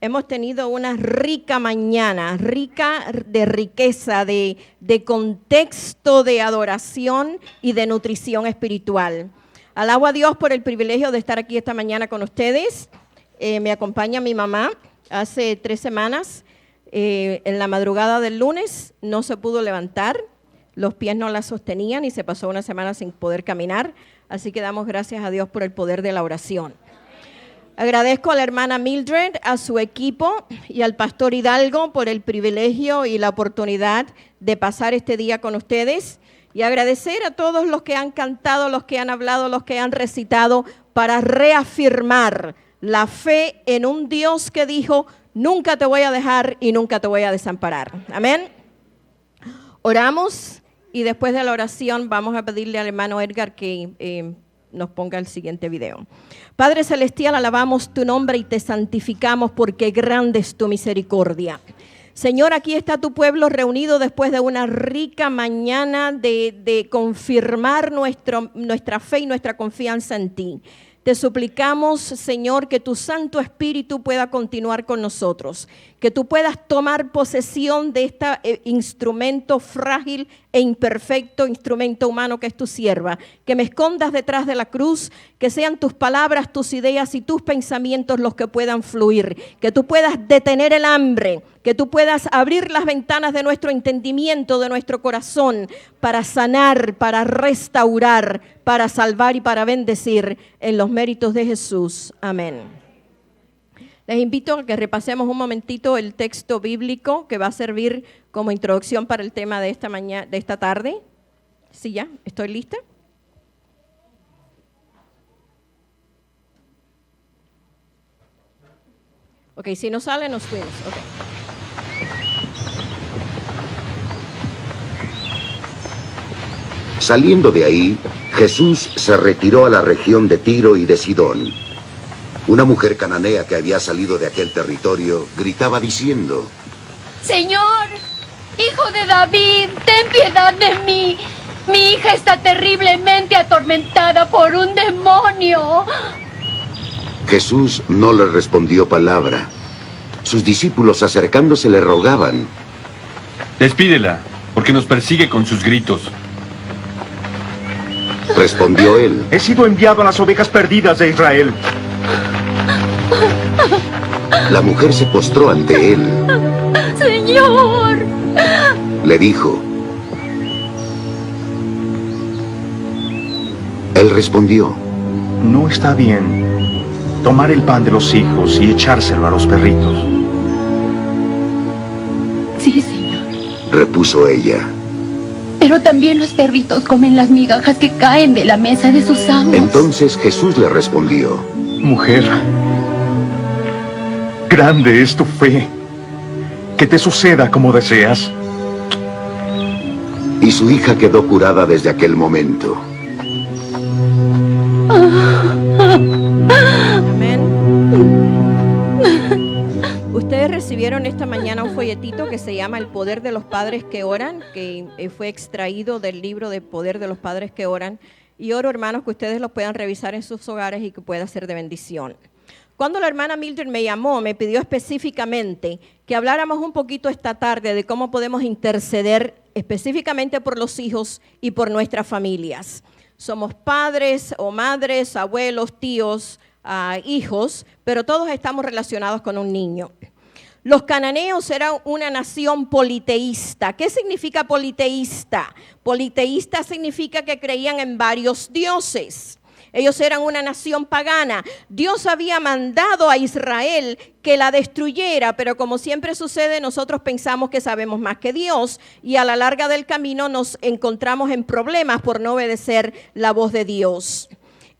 hemos tenido una rica mañana, rica de riqueza, de contexto, de adoración y de nutrición espiritual. Alabo a Dios por el privilegio de estar aquí esta mañana con ustedes. Me acompaña mi mamá. Hace 3 semanas, en la madrugada del lunes, no se pudo levantar. Los pies no la sostenían y se pasó una semana sin poder caminar. Así que damos gracias a Dios por el poder de la oración. Agradezco a la hermana Mildred, a su equipo y al pastor Hidalgo por el privilegio y la oportunidad de pasar este día con ustedes. Y agradecer a todos los que han cantado, los que han hablado, los que han recitado para reafirmar la fe en un Dios que dijo, nunca te voy a dejar y nunca te voy a desamparar. Amén. Oramos. Y después de la oración vamos a pedirle al hermano Edgar que nos ponga el siguiente video. Padre Celestial, alabamos tu nombre y te santificamos porque grande es tu misericordia. Señor, aquí está tu pueblo reunido después de una rica mañana de confirmar nuestra fe y nuestra confianza en ti. Te suplicamos, Señor, que tu Santo Espíritu pueda continuar con nosotros, que tú puedas tomar posesión de este instrumento frágil e imperfecto, instrumento humano que es tu sierva, que me escondas detrás de la cruz, que sean tus palabras, tus ideas y tus pensamientos los que puedan fluir, que tú puedas detener el hambre, que tú puedas abrir las ventanas de nuestro entendimiento, de nuestro corazón, para sanar, para restaurar, para salvar y para bendecir en los méritos de Jesús. Amén. Les invito a que repasemos un momentito el texto bíblico que va a servir como introducción para el tema de esta mañana, de esta tarde. Sí, ya, estoy lista. Ok, si no sale, nos fuimos. Okay. Saliendo de ahí, Jesús se retiró a la región de Tiro y de Sidón. Una mujer cananea que había salido de aquel territorio gritaba diciendo: Señor, hijo de David, ten piedad de mí. Mi hija está terriblemente atormentada por un demonio. Jesús no le respondió palabra. Sus discípulos acercándose le rogaban: Despídela, porque nos persigue con sus gritos. Respondió él: He sido enviado a las ovejas perdidas de Israel. La mujer se postró ante él. Señor. Le dijo. Él respondió: No está bien tomar el pan de los hijos y echárselo a los perritos. Sí, Señor. Repuso ella. Pero también los perritos comen las migajas que caen de la mesa de sus amos. Entonces Jesús le respondió: Mujer, grande es tu fe. Que te suceda como deseas. Y su hija quedó curada desde aquel momento. Amén. Ustedes recibieron esta mañana un folletito que se llama El Poder de los Padres que Oran, que fue extraído del libro de Poder de los Padres que Oran. Y oro, hermanos, que ustedes lo puedan revisar en sus hogares y que pueda ser de bendición. Cuando la hermana Mildred me llamó, me pidió específicamente que habláramos un poquito esta tarde de cómo podemos interceder específicamente por los hijos y por nuestras familias. Somos padres o madres, abuelos, tíos, hijos, pero todos estamos relacionados con un niño. Los cananeos eran una nación politeísta. ¿Qué significa politeísta? Politeísta significa que creían en varios dioses. Ellos eran una nación pagana. Dios había mandado a Israel que la destruyera, pero como siempre sucede, nosotros pensamos que sabemos más que Dios y a la larga del camino nos encontramos en problemas por no obedecer la voz de Dios.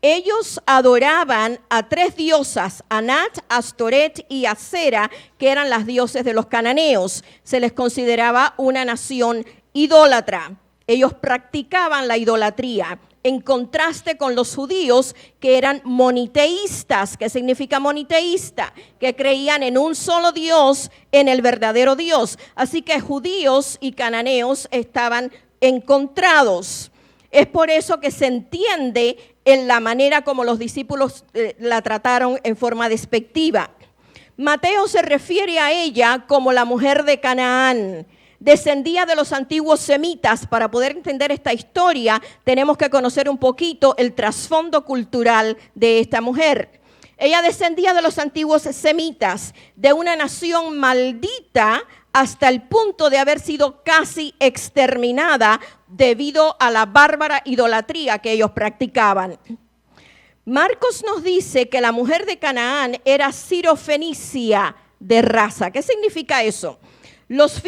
Ellos adoraban a 3 diosas, Anat, Astoret y Asera, que eran las dioses de los cananeos. Se les consideraba una nación idólatra. Ellos practicaban la idolatría, en contraste con los judíos que eran moniteístas. ¿Qué significa moniteísta? Que creían en un solo Dios, en el verdadero Dios. Así que judíos y cananeos estaban encontrados. Es por eso que se entiende en la manera como los discípulos la trataron en forma despectiva. Mateo se refiere a ella como la mujer de Canaán. Descendía de los antiguos semitas. Para poder entender esta historia, tenemos que conocer un poquito el trasfondo cultural de esta mujer. Ella descendía de los antiguos semitas, de una nación maldita hasta el punto de haber sido casi exterminada debido a la bárbara idolatría que ellos practicaban. Marcos nos dice que la mujer de Canaán era sirofenicia de raza. ¿Qué significa eso? Los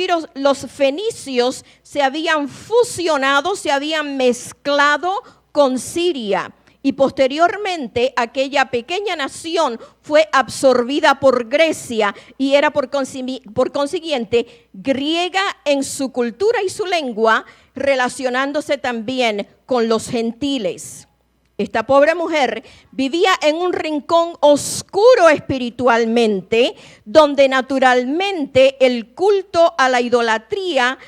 fenicios se habían fusionado, se habían mezclado con Siria. Y posteriormente aquella pequeña nación fue absorbida por Grecia y era por consiguiente griega en su cultura y su lengua, relacionándose también con los gentiles. Esta pobre mujer vivía en un rincón oscuro espiritualmente, donde naturalmente el culto a la idolatría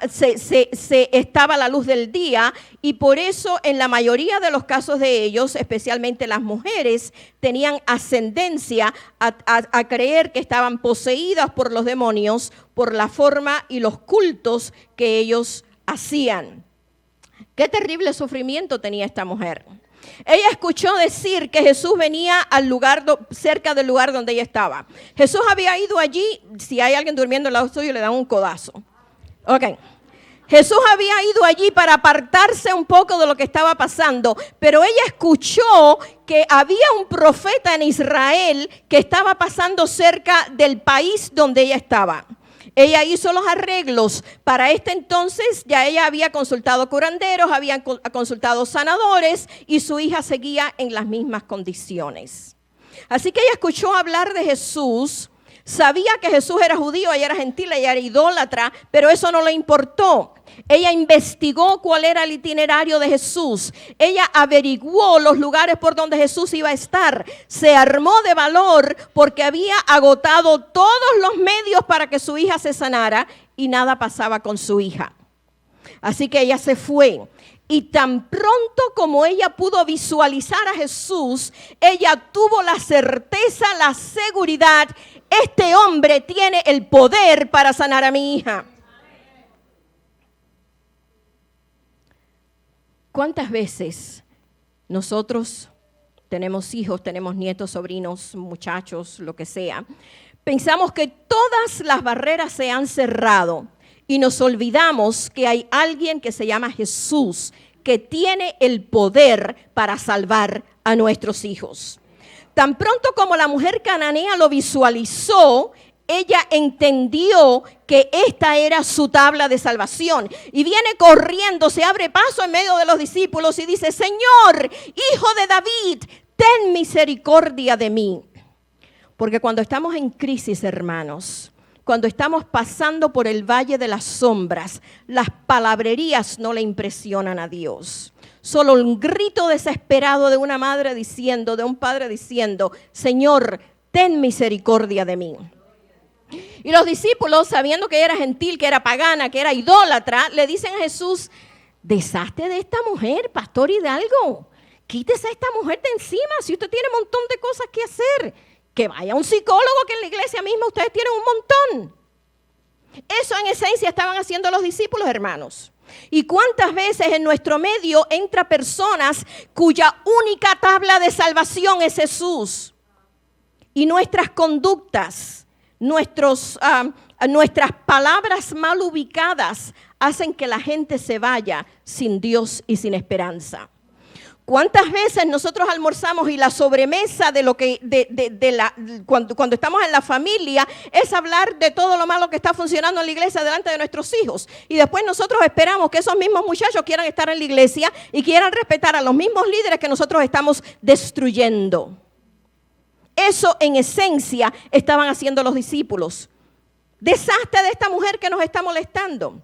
se estaba a la luz del día, y por eso en la mayoría de los casos de ellos, especialmente las mujeres, tenían ascendencia a creer que estaban poseídas por los demonios por la forma y los cultos que ellos hacían. Qué terrible sufrimiento tenía esta mujer. Ella escuchó decir que Jesús venía al lugar cerca del lugar donde ella estaba. Jesús había ido allí. Si hay alguien durmiendo al lado suyo, le dan un codazo. Ok. Jesús había ido allí para apartarse un poco de lo que estaba pasando, pero ella escuchó que había un profeta en Israel que estaba pasando cerca del país donde ella estaba. Ella hizo los arreglos. Para este entonces ya ella había consultado curanderos, había consultado sanadores, y su hija seguía en las mismas condiciones. Así que ella escuchó hablar de Jesús, sabía que Jesús era judío, ella era gentil, ella era idólatra, pero eso no le importó. Ella investigó cuál era el itinerario de Jesús. Ella averiguó los lugares por donde Jesús iba a estar. Se armó de valor porque había agotado todos los medios para que su hija se sanara y nada pasaba con su hija. Así que ella se fue. Y tan pronto como ella pudo visualizar a Jesús, ella tuvo la certeza, la seguridad: este hombre tiene el poder para sanar a mi hija. ¿Cuántas veces nosotros tenemos hijos, tenemos nietos, sobrinos, muchachos, lo que sea? Pensamos que todas las barreras se han cerrado y nos olvidamos que hay alguien que se llama Jesús, que tiene el poder para salvar a nuestros hijos. Tan pronto como la mujer cananea lo visualizó, ella entendió que esta era su tabla de salvación y viene corriendo, se abre paso en medio de los discípulos y dice: Señor, hijo de David, ten misericordia de mí. Porque cuando estamos en crisis, hermanos, cuando estamos pasando por el valle de las sombras, las palabrerías no le impresionan a Dios. Solo un grito desesperado de una madre diciendo, de un padre diciendo: Señor, ten misericordia de mí. Y los discípulos, sabiendo que era gentil, que era pagana, que era idólatra, le dicen a Jesús: deshazte de esta mujer, pastor Hidalgo. Quítese a esta mujer de encima, si usted tiene un montón de cosas que hacer. Que vaya un psicólogo, que en la iglesia misma ustedes tienen un montón. Eso en esencia estaban haciendo los discípulos, hermanos. ¿Y cuántas veces en nuestro medio entra personas cuya única tabla de salvación es Jesús? Y nuestras conductas, nuestras palabras mal ubicadas hacen que la gente se vaya sin Dios y sin esperanza. ¿Cuántas veces nosotros almorzamos y la sobremesa de lo que cuando estamos en la familia es hablar de todo lo malo que está funcionando en la iglesia delante de nuestros hijos? Y después nosotros esperamos que esos mismos muchachos quieran estar en la iglesia y quieran respetar a los mismos líderes que nosotros estamos destruyendo. Eso en esencia estaban haciendo los discípulos. Deshazte de esta mujer que nos está molestando.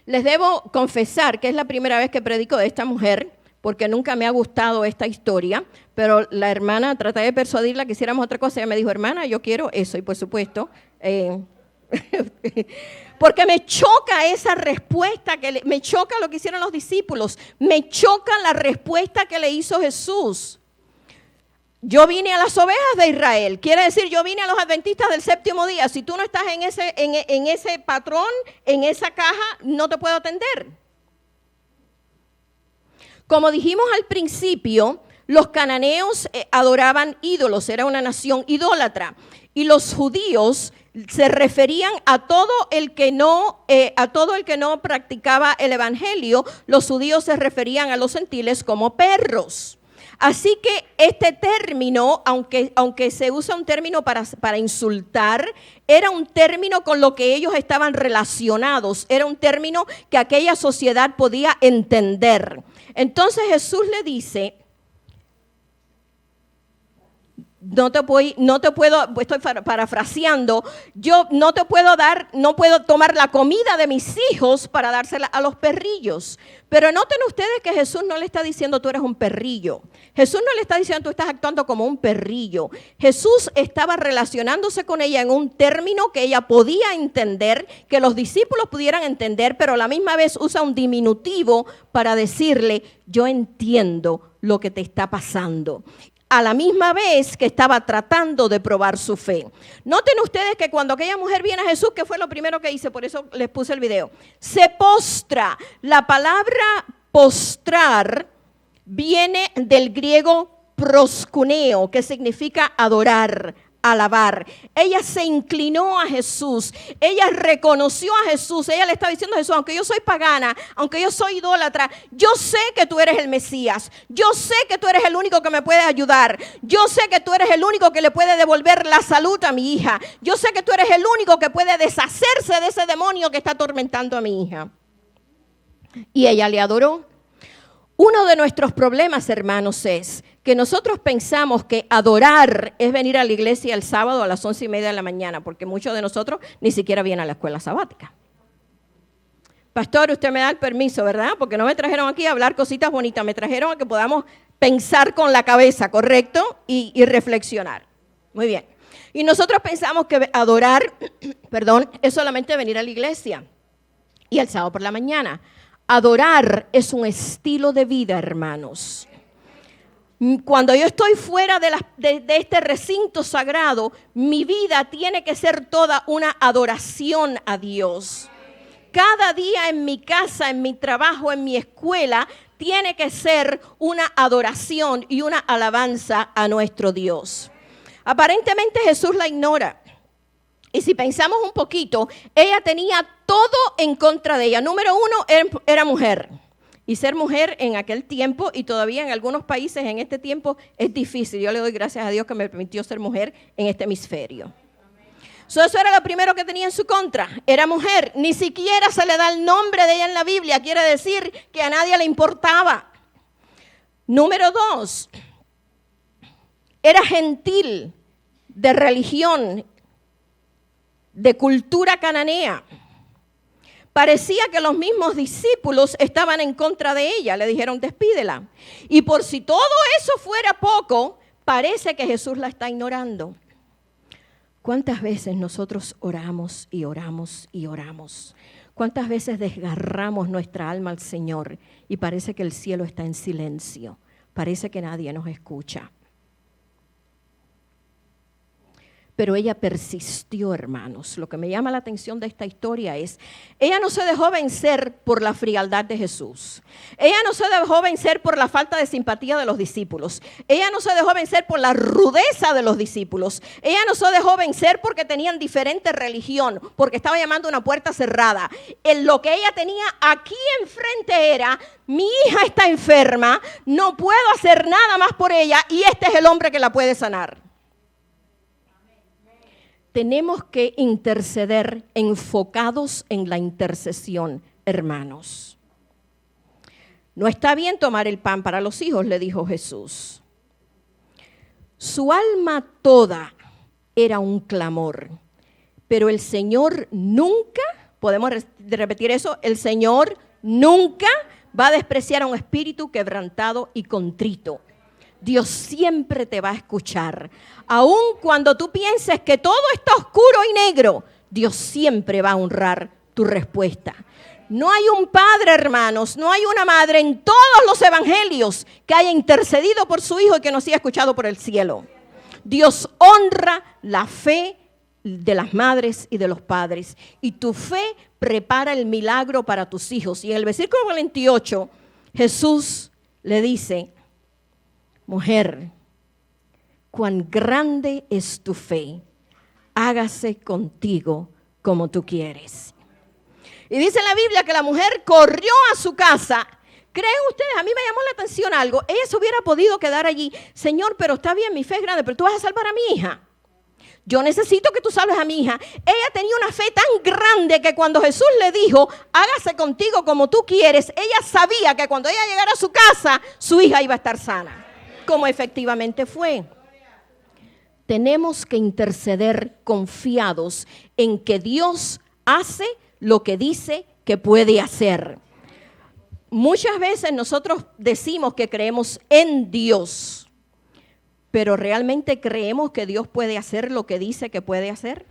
Les debo confesar que es la primera vez que predico de esta mujer, porque nunca me ha gustado esta historia, pero la hermana, traté de persuadirla que hiciéramos otra cosa, ella me dijo: hermana, yo quiero eso, y por supuesto, porque me choca esa respuesta, me choca lo que hicieron los discípulos, me choca la respuesta que le hizo Jesús. Yo vine a las ovejas de Israel. Quiere decir, yo vine a los adventistas del séptimo día. Si tú no estás en ese patrón, en esa caja, no te puedo atender. Como dijimos al principio, los cananeos adoraban ídolos, era una nación idólatra. Y los judíos se referían a todo el que no practicaba el evangelio. Los judíos se referían a los gentiles como perros. Así que este término, aunque se usa un término para insultar, era un término con lo que ellos estaban relacionados, era un término que aquella sociedad podía entender. Entonces Jesús le dice, estoy parafraseando, yo no puedo tomar la comida de mis hijos para dársela a los perrillos. Pero noten ustedes que Jesús no le está diciendo tú eres un perrillo. Jesús no le está diciendo tú estás actuando como un perrillo. Jesús estaba relacionándose con ella en un término que ella podía entender, que los discípulos pudieran entender, pero a la misma vez usa un diminutivo para decirle, yo entiendo lo que te está pasando. A la misma vez que estaba tratando de probar su fe. Noten ustedes que cuando aquella mujer viene a Jesús, ¿qué fue lo primero que hice? Por eso les puse el video. Se postra. La palabra postrar viene del griego proskuneo, que significa adorar, alabar. Ella se inclinó a Jesús, ella reconoció a Jesús, ella le estaba diciendo a Jesús, aunque yo soy pagana, aunque yo soy idólatra, yo sé que tú eres el Mesías, yo sé que tú eres el único que me puede ayudar, yo sé que tú eres el único que le puede devolver la salud a mi hija, yo sé que tú eres el único que puede deshacerse de ese demonio que está atormentando a mi hija. Y ella le adoró. Uno de nuestros problemas, hermanos, es que nosotros pensamos que adorar es venir a la iglesia el sábado a las 11:30 de la mañana, porque muchos de nosotros ni siquiera vienen a la escuela sabática. Pastor, usted me da el permiso, ¿verdad? Porque no me trajeron aquí a hablar cositas bonitas, me trajeron a que podamos pensar con la cabeza, ¿correcto? Y reflexionar. Muy bien. Y nosotros pensamos que adorar, es solamente venir a la iglesia y el sábado por la mañana. Adorar es un estilo de vida, hermanos. Cuando yo estoy fuera de este recinto sagrado, mi vida tiene que ser toda una adoración a Dios. Cada día en mi casa, en mi trabajo, en mi escuela, tiene que ser una adoración y una alabanza a nuestro Dios. Aparentemente Jesús la ignora. Y si pensamos un poquito, ella tenía todo en contra de ella. Número uno, era mujer. Y ser mujer en aquel tiempo, y todavía en algunos países en este tiempo, es difícil. Yo le doy gracias a Dios que me permitió ser mujer en este hemisferio. Eso era lo primero que tenía en su contra. Era mujer. Ni siquiera se le da el nombre de ella en la Biblia. Quiere decir que a nadie le importaba. Número dos, era gentil, de religión, de cultura cananea. Parecía que los mismos discípulos estaban en contra de ella. Le dijeron, despídela. Y por si todo eso fuera poco, parece que Jesús la está ignorando. ¿Cuántas veces nosotros oramos y oramos y oramos? ¿Cuántas veces desgarramos nuestra alma al Señor y parece que el cielo está en silencio? Parece que nadie nos escucha. Pero ella persistió, hermanos. Lo que me llama la atención de esta historia es, ella no se dejó vencer por la frialdad de Jesús. Ella no se dejó vencer por la falta de simpatía de los discípulos. Ella no se dejó vencer por la rudeza de los discípulos. Ella no se dejó vencer porque tenían diferente religión, porque estaba llamando a una puerta cerrada. Lo que ella tenía aquí enfrente era, mi hija está enferma, no puedo hacer nada más por ella y este es el hombre que la puede sanar. Tenemos que interceder enfocados en la intercesión, hermanos. No está bien tomar el pan para los hijos, le dijo Jesús. Su alma toda era un clamor, pero el Señor nunca, podemos repetir eso, el Señor nunca va a despreciar a un espíritu quebrantado y contrito. Dios siempre te va a escuchar. Aun cuando tú pienses que todo está oscuro y negro, Dios siempre va a honrar tu respuesta. No hay un padre, hermanos, no hay una madre en todos los evangelios que haya intercedido por su hijo y que no sea escuchado por el cielo. Dios honra la fe de las madres y de los padres. Y tu fe prepara el milagro para tus hijos. Y en el versículo 28, Jesús le dice, mujer, cuán grande es tu fe, hágase contigo como tú quieres. Y dice la Biblia que la mujer corrió a su casa. ¿Creen ustedes? A mí me llamó la atención algo. Ella se hubiera podido quedar allí. Señor, pero está bien, mi fe es grande, pero tú vas a salvar a mi hija. Yo necesito que tú salves a mi hija. Ella tenía una fe tan grande que cuando Jesús le dijo, hágase contigo como tú quieres, ella sabía que cuando ella llegara a su casa, su hija iba a estar sana. Como efectivamente fue. Tenemos que interceder confiados en que Dios hace lo que dice que puede hacer. Muchas veces nosotros decimos que creemos en Dios, pero ¿realmente creemos que Dios puede hacer lo que dice que puede hacer?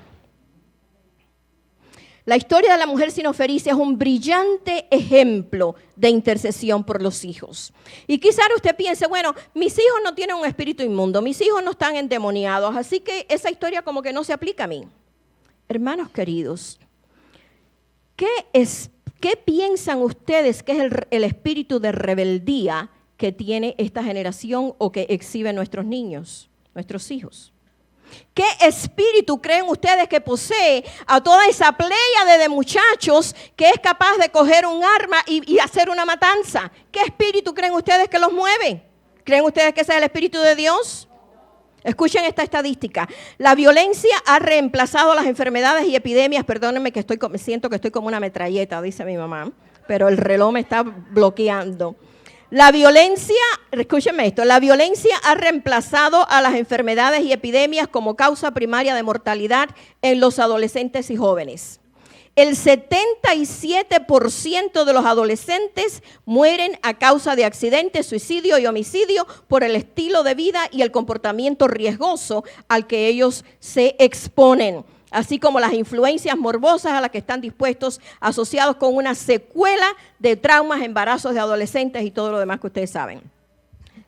La historia de la mujer sinofericia es un brillante ejemplo de intercesión por los hijos. Y quizás usted piense, bueno, mis hijos no tienen un espíritu inmundo, mis hijos no están endemoniados, así que esa historia como que no se aplica a mí. Hermanos queridos, ¿qué piensan ustedes que es el espíritu de rebeldía que tiene esta generación o que exhiben nuestros niños, nuestros hijos? ¿Qué espíritu creen ustedes que posee a toda esa pléyade de muchachos que es capaz de coger un arma y hacer una matanza? ¿Qué espíritu creen ustedes que los mueve? ¿Creen ustedes que ese es el espíritu de Dios? Escuchen esta estadística. La violencia ha reemplazado las enfermedades y epidemias. Perdónenme que siento que estoy como una metralleta, dice mi mamá, pero el reloj me está bloqueando. La violencia, escúchenme esto, la violencia ha reemplazado a las enfermedades y epidemias como causa primaria de mortalidad en los adolescentes y jóvenes. El 77% de los adolescentes mueren a causa de accidentes, suicidio y homicidio por el estilo de vida y el comportamiento riesgoso al que ellos se exponen, así como las influencias morbosas a las que están dispuestos, asociados con una secuela de traumas, embarazos de adolescentes y todo lo demás que ustedes saben.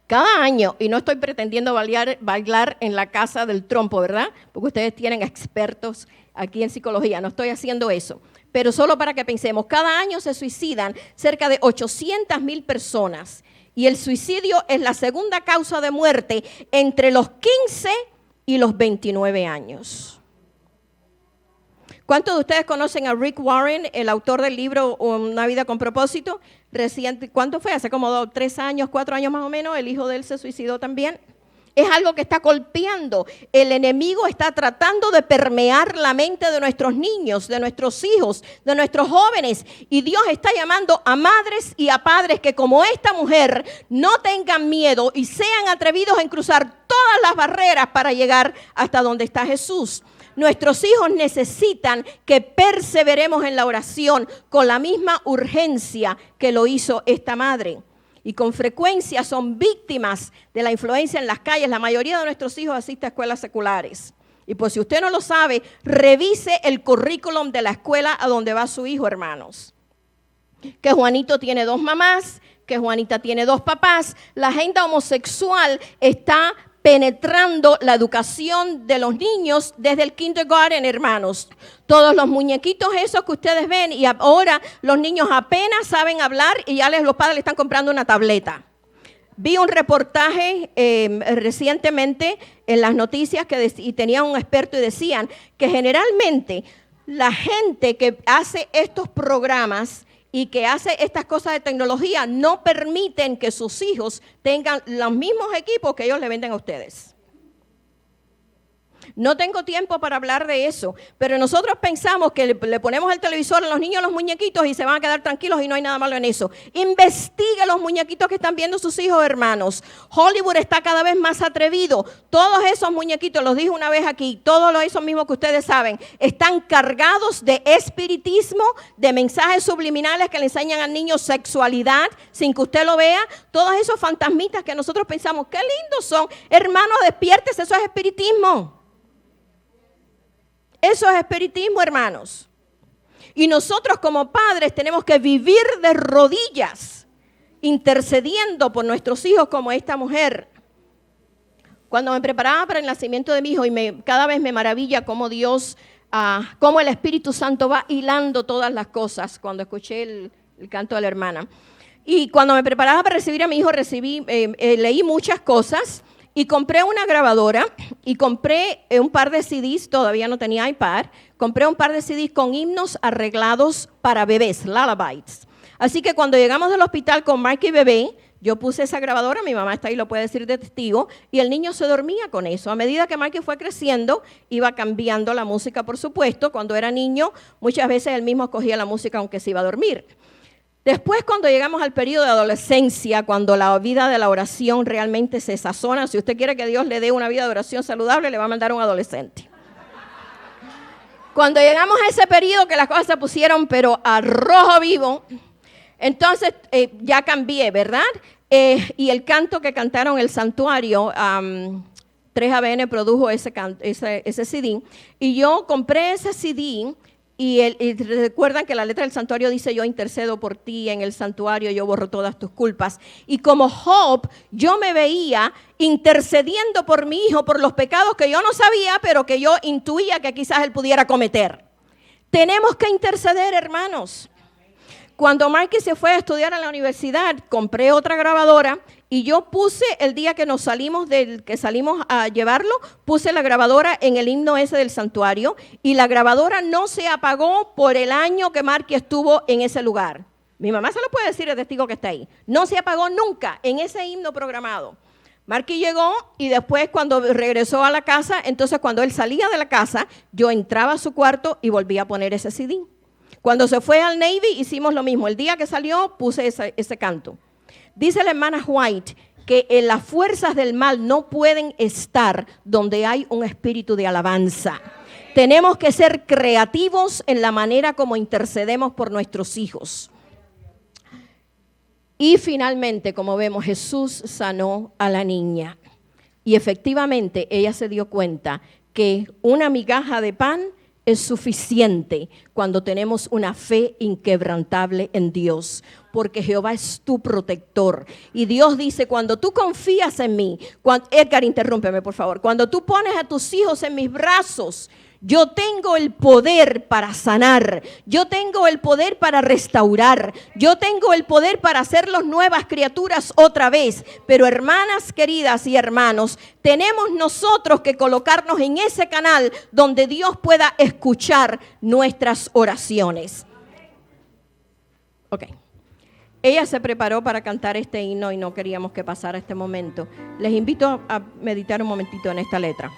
Cada año, y no estoy pretendiendo bailar en la casa del trompo, ¿verdad? Porque ustedes tienen expertos aquí en psicología, no estoy haciendo eso. Pero solo para que pensemos, cada año se suicidan cerca de 800,000 personas. Y el suicidio es la segunda causa de muerte entre los 15 y los 29 años. ¿Cuántos de ustedes conocen a Rick Warren, el autor del libro Una vida con propósito? Reciente, ¿cuánto fue? Hace como 3 años, 4 años más o menos, el hijo de él se suicidó también. Es algo que está golpeando. El enemigo está tratando de permear la mente de nuestros niños, de nuestros hijos, de nuestros jóvenes. Y Dios está llamando a madres y a padres que como esta mujer no tengan miedo y sean atrevidos en cruzar todas las barreras para llegar hasta donde está Jesús. Nuestros hijos necesitan que perseveremos en la oración con la misma urgencia que lo hizo esta madre. Y con frecuencia son víctimas de la influencia en las calles. La mayoría de nuestros hijos asisten a escuelas seculares. Y pues si usted no lo sabe, revise el currículum de la escuela a donde va su hijo, hermanos. Que Juanito tiene 2 mamás, que Juanita tiene 2 papás. La agenda homosexual está penetrando la educación de los niños desde el kindergarten, hermanos. Todos los muñequitos esos que ustedes ven y ahora los niños apenas saben hablar y ya los padres le están comprando una tableta. Vi un reportaje recientemente en las noticias y tenía un experto y decían que generalmente la gente que hace estos programas y que hace estas cosas de tecnología no permiten que sus hijos tengan los mismos equipos que ellos le venden a ustedes. No tengo tiempo para hablar de eso, pero nosotros pensamos que le ponemos el televisor a los niños los muñequitos y se van a quedar tranquilos y no hay nada malo en eso. Investigue los muñequitos que están viendo sus hijos, hermanos. Hollywood está cada vez más atrevido. Todos esos muñequitos, los dije una vez aquí, todos esos mismos que ustedes saben, están cargados de espiritismo, de mensajes subliminales que le enseñan al niño sexualidad sin que usted lo vea. Todos esos fantasmitas que nosotros pensamos, qué lindos son. Hermano, despiértese, eso es espiritismo. Eso es espiritismo, hermanos. Y nosotros como padres tenemos que vivir de rodillas, intercediendo por nuestros hijos como esta mujer. Cuando me preparaba para el nacimiento de mi hijo, y cada vez me maravilla cómo Dios, cómo el Espíritu Santo va hilando todas las cosas, cuando escuché el canto de la hermana. Y cuando me preparaba para recibir a mi hijo, leí muchas cosas y compré una grabadora y compré un par de CDs, todavía no tenía iPad, compré un par de CDs con himnos arreglados para bebés, lullabies. Así que cuando llegamos del hospital con Mark y bebé, yo puse esa grabadora, mi mamá está ahí, lo puede decir de testigo, y el niño se dormía con eso. A medida que Mark fue creciendo, iba cambiando la música, por supuesto. Cuando era niño, muchas veces él mismo escogía la música aunque se iba a dormir. Después, cuando llegamos al periodo de adolescencia, cuando la vida de la oración realmente se sazona, si usted quiere que Dios le dé una vida de oración saludable, le va a mandar un adolescente. Cuando llegamos a ese periodo que las cosas se pusieron, pero a rojo vivo, entonces ya cambié, ¿verdad? Y el canto que cantaron en el santuario, 3ABN produjo ese CD, y yo compré ese CD. Y recuerdan que la letra del santuario dice: yo intercedo por ti en el santuario, yo borro todas tus culpas. Y como Job, yo me veía intercediendo por mi hijo, por los pecados que yo no sabía, pero que yo intuía que quizás él pudiera cometer. Tenemos que interceder, hermanos. Cuando Marky se fue a estudiar a la universidad, compré otra grabadora y yo puse, el día que salimos a llevarlo, puse la grabadora en el himno ese del santuario, y la grabadora no se apagó por el año que Marky estuvo en ese lugar. Mi mamá se lo puede decir, el testigo que está ahí. No se apagó nunca en ese himno programado. Marky llegó y después, cuando regresó a la casa, entonces cuando él salía de la casa, yo entraba a su cuarto y volvía a poner ese CD. Cuando se fue al Navy hicimos lo mismo. El día que salió puse ese canto. Dice la hermana White que las fuerzas del mal no pueden estar donde hay un espíritu de alabanza. Tenemos que ser creativos en la manera como intercedemos por nuestros hijos. Y finalmente, como vemos, Jesús sanó a la niña. Y efectivamente ella se dio cuenta que una migaja de pan es suficiente cuando tenemos una fe inquebrantable en Dios, porque Jehová es tu protector. Y Dios dice: cuando tú confías en mí, Edgar, interrúmpeme por favor, cuando tú pones a tus hijos en mis brazos, yo tengo el poder para sanar, yo tengo el poder para restaurar, yo tengo el poder para hacerlos nuevas criaturas otra vez. Pero hermanas queridas y hermanos, tenemos nosotros que colocarnos en ese canal donde Dios pueda escuchar nuestras oraciones. Ok. Ella se preparó para cantar este himno y no queríamos que pasara este momento. Les invito a meditar un momentito en esta letra.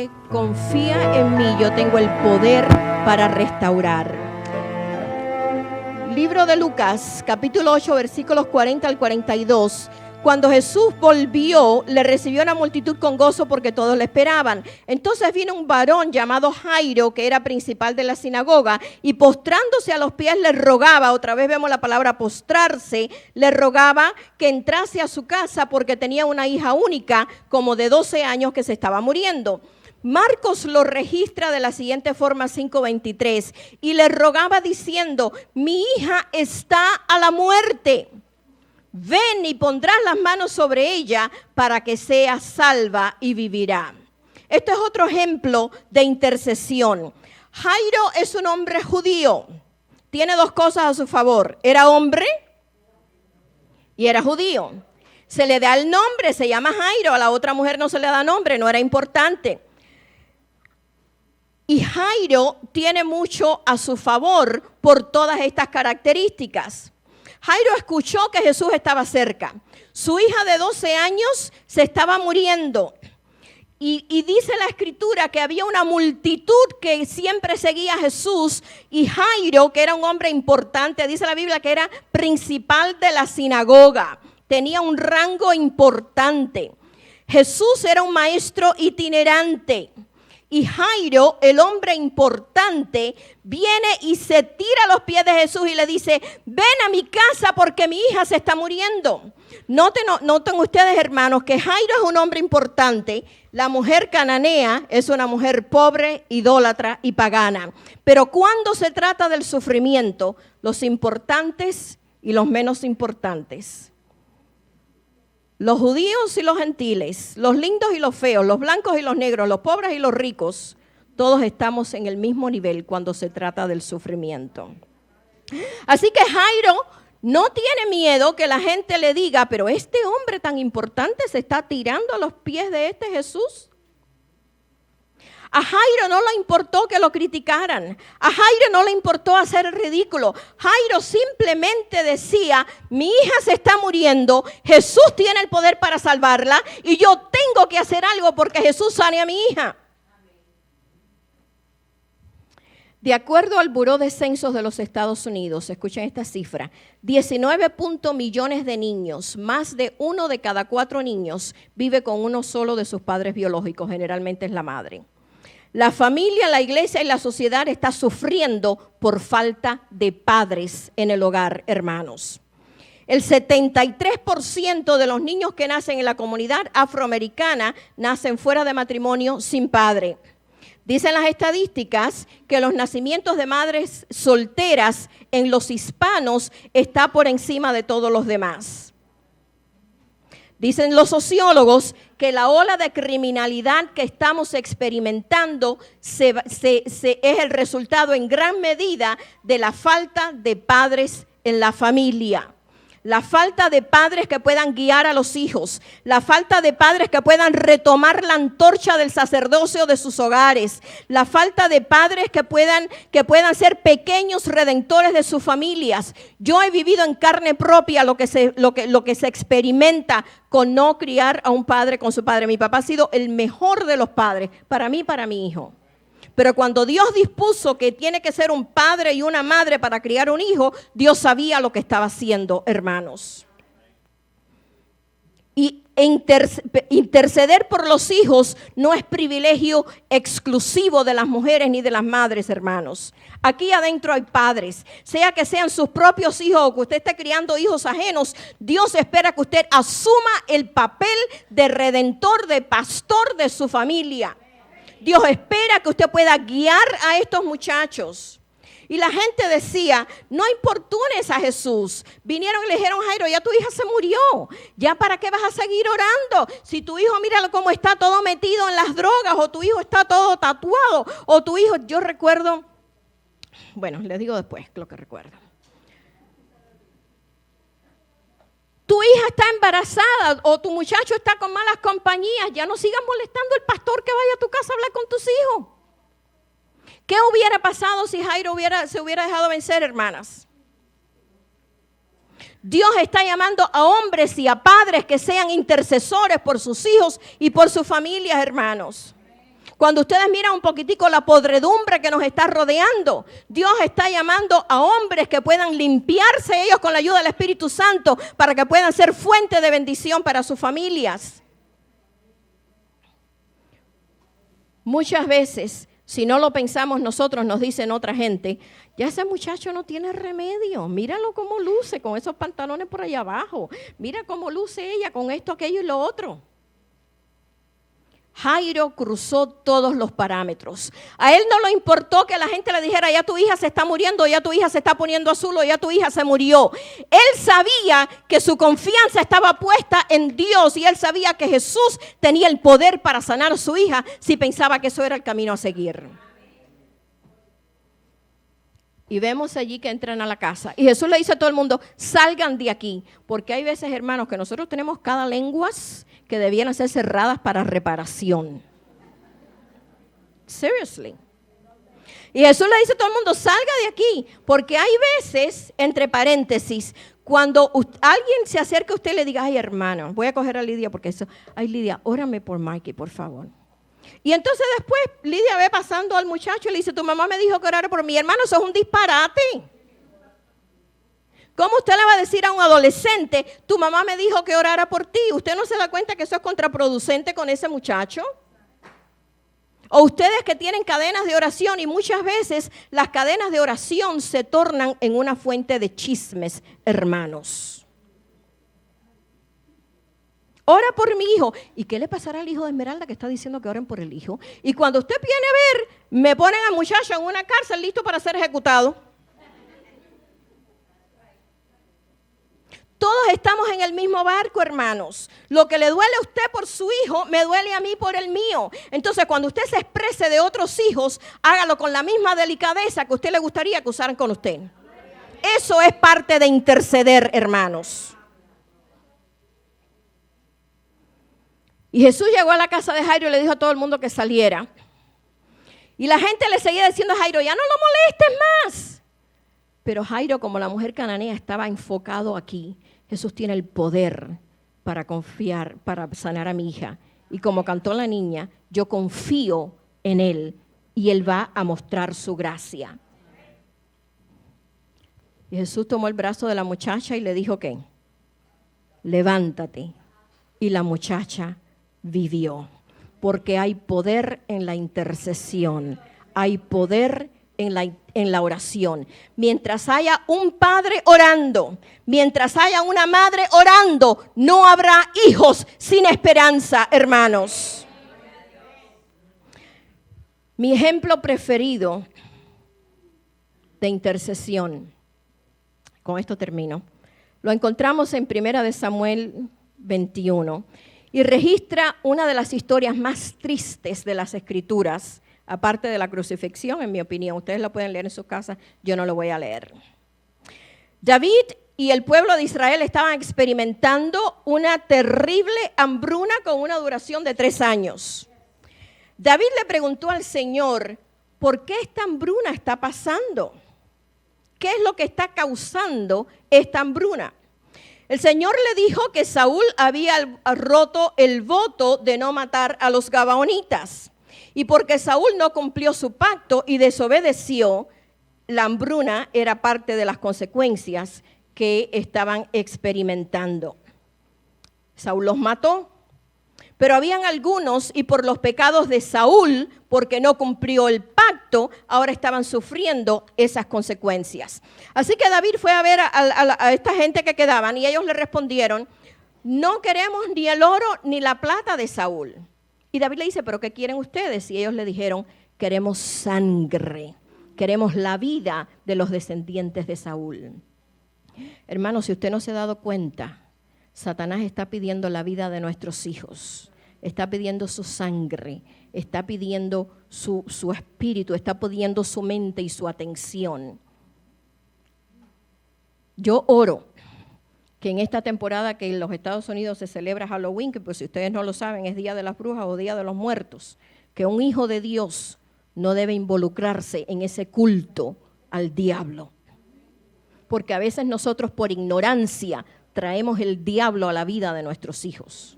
dice, confía en mí, yo tengo el poder para restaurar. Libro de Lucas, capítulo 8, versículos 40 al 42. Cuando Jesús volvió, le recibió una multitud con gozo porque todos le esperaban. Entonces vino un varón llamado Jairo, que era principal de la sinagoga, y postrándose a los pies le rogaba, otra vez vemos la palabra postrarse, le rogaba que entrase a su casa porque tenía una hija única, como de 12 años, que se estaba muriendo. Marcos lo registra de la siguiente forma, 5:23, y le rogaba diciendo, mi hija está a la muerte. Ven y pondrás las manos sobre ella para que sea salva y vivirá. Este es otro ejemplo de intercesión. Jairo es un hombre judío. Tiene dos cosas a su favor. Era hombre y era judío. Se le da el nombre, se llama Jairo. A la otra mujer no se le da nombre, no era importante. Y Jairo tiene mucho a su favor por todas estas características. Jairo escuchó que Jesús estaba cerca. Su hija de 12 años se estaba muriendo. Y dice la Escritura que había una multitud que siempre seguía a Jesús. Y Jairo, que era un hombre importante, dice la Biblia que era principal de la sinagoga. Tenía un rango importante. Jesús era un maestro itinerante. Y Jairo, el hombre importante, viene y se tira a los pies de Jesús y le dice, ven a mi casa porque mi hija se está muriendo. Noten ustedes, hermanos, que Jairo es un hombre importante. La mujer cananea es una mujer pobre, idólatra y pagana. Pero cuando se trata del sufrimiento, los importantes y los menos importantes, los judíos y los gentiles, los lindos y los feos, los blancos y los negros, los pobres y los ricos, todos estamos en el mismo nivel cuando se trata del sufrimiento. Así que Jairo no tiene miedo que la gente le diga, pero este hombre tan importante se está tirando a los pies de este Jesús. A Jairo no le importó que lo criticaran. A Jairo no le importó hacer el ridículo. Jairo simplemente decía, mi hija se está muriendo, Jesús tiene el poder para salvarla y yo tengo que hacer algo porque Jesús sane a mi hija. De acuerdo al Buró de Censos de los Estados Unidos, escuchen esta cifra, 19 millones de niños, más de 1 de cada 4 niños, vive con uno solo de sus padres biológicos, generalmente es la madre. La familia, la iglesia y la sociedad está sufriendo por falta de padres en el hogar, hermanos. El 73% de los niños que nacen en la comunidad afroamericana nacen fuera de matrimonio sin padre. Dicen las estadísticas que los nacimientos de madres solteras en los hispanos está por encima de todos los demás. Dicen los sociólogos que la ola de criminalidad que estamos experimentando es el resultado en gran medida de la falta de padres en la familia. La falta de padres que puedan guiar a los hijos, la falta de padres que puedan retomar la antorcha del sacerdocio de sus hogares, la falta de padres que puedan ser pequeños redentores de sus familias. Yo he vivido en carne propia lo que se experimenta con no criar a un padre con su padre. Mi papá ha sido el mejor de los padres para mí y para mi hijo. Pero cuando Dios dispuso que tiene que ser un padre y una madre para criar un hijo, Dios sabía lo que estaba haciendo, hermanos. Y interceder por los hijos no es privilegio exclusivo de las mujeres ni de las madres, hermanos. Aquí adentro hay padres, sea que sean sus propios hijos o que usted esté criando hijos ajenos, Dios espera que usted asuma el papel de redentor, de pastor de su familia. Dios espera que usted pueda guiar a estos muchachos. Y la gente decía, no importunes a Jesús. Vinieron y le dijeron, Jairo, ya tu hija se murió. ¿Ya para qué vas a seguir orando? Si tu hijo, míralo cómo está todo metido en las drogas, o tu hijo está todo tatuado, o tu hijo, yo recuerdo, bueno, les digo después lo que recuerdo. Tu hija está embarazada o tu muchacho está con malas compañías, ya no sigas molestando al pastor que vaya a tu casa a hablar con tus hijos. ¿Qué hubiera pasado si Jairo se hubiera dejado vencer, hermanas? Dios está llamando a hombres y a padres que sean intercesores por sus hijos y por sus familias, hermanos. Cuando ustedes miran un poquitico la podredumbre que nos está rodeando, Dios está llamando a hombres que puedan limpiarse ellos con la ayuda del Espíritu Santo para que puedan ser fuente de bendición para sus familias. Muchas veces, si no lo pensamos nosotros, nos dicen otra gente, ya ese muchacho no tiene remedio, míralo cómo luce con esos pantalones por allá abajo, mira cómo luce ella con esto, aquello y lo otro. Jairo cruzó todos los parámetros. A él no le importó que la gente le dijera, ya tu hija se está muriendo, ya tu hija se está poniendo azul, o ya tu hija se murió. Él sabía que su confianza estaba puesta en Dios y él sabía que Jesús tenía el poder para sanar a su hija si pensaba que eso era el camino a seguir. Y vemos allí que entran a la casa. Y Jesús le dice a todo el mundo, salgan de aquí. Porque hay veces, hermanos, que nosotros tenemos cada lenguas que debían ser cerradas para reparación. Seriously. Y Jesús le dice a todo el mundo, salga de aquí. Porque hay veces, entre paréntesis, cuando alguien se acerca a usted y le diga, ay hermano, voy a coger a Lidia porque eso, ay Lidia, órame por Mikey, por favor. Y entonces después Lidia ve pasando al muchacho y le dice, tu mamá me dijo que orara por mi hermano, eso es un disparate. ¿Cómo usted le va a decir a un adolescente, tu mamá me dijo que orara por ti? ¿Usted no se da cuenta que eso es contraproducente con ese muchacho? O ustedes que tienen cadenas de oración y muchas veces las cadenas de oración se tornan en una fuente de chismes, hermanos. Ora por mi hijo. ¿Y qué le pasará al hijo de Esmeralda que está diciendo que oren por el hijo? Y cuando usted viene a ver, me ponen al muchacho en una cárcel listo para ser ejecutado. Todos estamos en el mismo barco, hermanos. Lo que le duele a usted por su hijo, me duele a mí por el mío. Entonces, cuando usted se exprese de otros hijos, hágalo con la misma delicadeza que a usted le gustaría que usaran con usted. Eso es parte de interceder, hermanos. Y Jesús llegó a la casa de Jairo y le dijo a todo el mundo que saliera. Y la gente le seguía diciendo a Jairo, ya no lo molestes más. Pero Jairo, como la mujer cananea, estaba enfocado aquí. Jesús tiene el poder para confiar, para sanar a mi hija. Y como cantó la niña, yo confío en él y él va a mostrar su gracia. Y Jesús tomó el brazo de la muchacha y le dijo, ¿qué? Levántate. Y la muchacha vivió, porque hay poder en la intercesión, hay poder en la oración. Mientras haya un padre orando, mientras haya una madre orando, no habrá hijos sin esperanza, hermanos. Mi ejemplo preferido de intercesión, con esto termino, lo encontramos en 1 Samuel 21. Y registra una de las historias más tristes de las Escrituras, aparte de la crucifixión, en mi opinión. Ustedes lo pueden leer en sus casas, yo no lo voy a leer. David y el pueblo de Israel estaban experimentando una terrible hambruna con una duración de 3 años. David le preguntó al Señor, ¿por qué esta hambruna está pasando? ¿Qué es lo que está causando esta hambruna? El Señor le dijo que Saúl había roto el voto de no matar a los gabaonitas. Y porque Saúl no cumplió su pacto y desobedeció, la hambruna era parte de las consecuencias que estaban experimentando. Saúl los mató, pero habían algunos, y por los pecados de Saúl, porque no cumplió el pacto, ahora estaban sufriendo esas consecuencias. Así que David fue a ver a esta gente que quedaban, y ellos le respondieron, no queremos ni el oro ni la plata de Saúl. Y David le dice, ¿pero qué quieren ustedes? Y ellos le dijeron, queremos sangre, queremos la vida de los descendientes de Saúl. Hermanos, si usted no se ha dado cuenta, Satanás está pidiendo la vida de nuestros hijos, está pidiendo su sangre, está pidiendo su espíritu, está pidiendo su mente y su atención. Yo oro que en esta temporada que en los Estados Unidos se celebra Halloween, que pues si ustedes no lo saben es Día de las Brujas o Día de los Muertos, que un hijo de Dios no debe involucrarse en ese culto al diablo. Porque a veces nosotros por ignorancia traemos el diablo a la vida de nuestros hijos.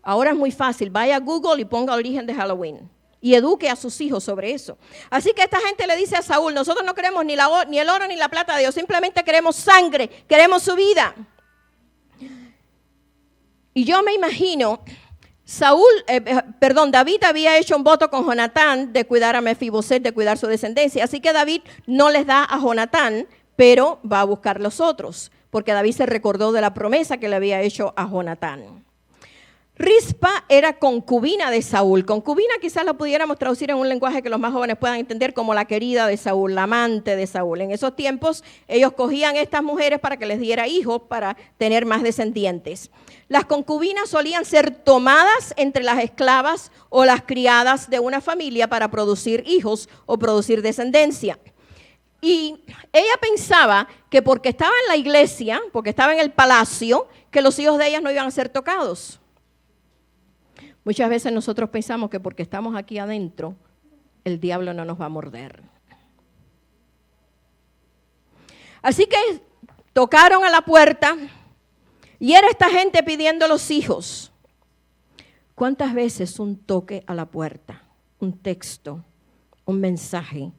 Ahora es muy fácil, vaya a Google y ponga origen de Halloween y eduque a sus hijos sobre eso. Así que esta gente le dice a Saúl, nosotros no queremos ni el oro ni la plata de Dios, simplemente queremos sangre, queremos su vida. Y yo me imagino, David había hecho un voto con Jonatán de cuidar a Mefiboset, de cuidar su descendencia. Así que David no les da a Jonatán, pero va a buscar los otros, porque David se recordó de la promesa que le había hecho a Jonatán. Rispa era concubina de Saúl. Concubina quizás la pudiéramos traducir en un lenguaje que los más jóvenes puedan entender como la querida de Saúl, la amante de Saúl. En esos tiempos ellos cogían estas mujeres para que les diera hijos, para tener más descendientes. Las concubinas solían ser tomadas entre las esclavas o las criadas de una familia para producir hijos o producir descendencia. Y ella pensaba que porque estaba en la iglesia, porque estaba en el palacio, que los hijos de ellas no iban a ser tocados. Muchas veces nosotros pensamos que porque estamos aquí adentro, el diablo no nos va a morder. Así que tocaron a la puerta y era esta gente pidiendo los hijos. ¿Cuántas veces un toque a la puerta, un texto, un mensaje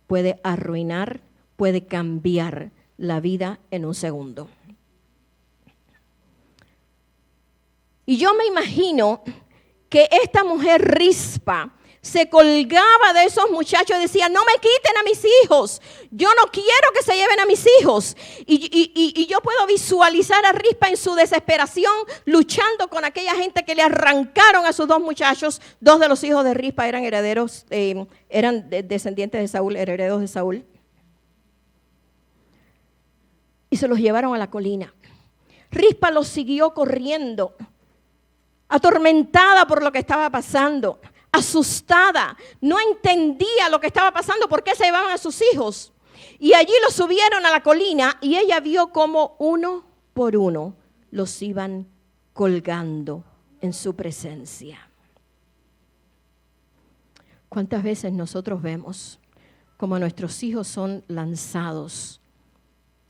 puede arruinar, puede cambiar la vida en un segundo? Y yo me imagino que esta mujer Rispa se colgaba de esos muchachos y decía, no me quiten a mis hijos, yo no quiero que se lleven a mis hijos. Y yo puedo visualizar a Rispa en su desesperación luchando con aquella gente que le arrancaron a sus dos muchachos. Dos de los hijos de Rispa eran herederos, descendientes de Saúl, herederos de Saúl. Y se los llevaron a la colina. Rispa los siguió corriendo, atormentada por lo que estaba pasando, asustada, no entendía lo que estaba pasando, por qué se llevaban a sus hijos. Y allí los subieron a la colina y ella vio cómo uno por uno los iban colgando en su presencia. ¿Cuántas veces nosotros vemos cómo nuestros hijos son lanzados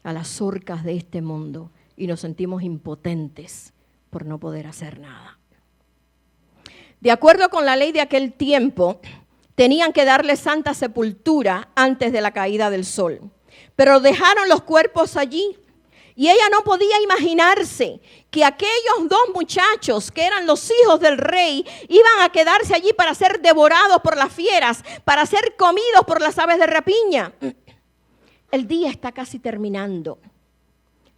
a las horcas de este mundo y nos sentimos impotentes por no poder hacer nada? De acuerdo con la ley de aquel tiempo, tenían que darle santa sepultura antes de la caída del sol. Pero dejaron los cuerpos allí y ella no podía imaginarse que aquellos dos muchachos que eran los hijos del rey iban a quedarse allí para ser devorados por las fieras, para ser comidos por las aves de rapiña. El día está casi terminando.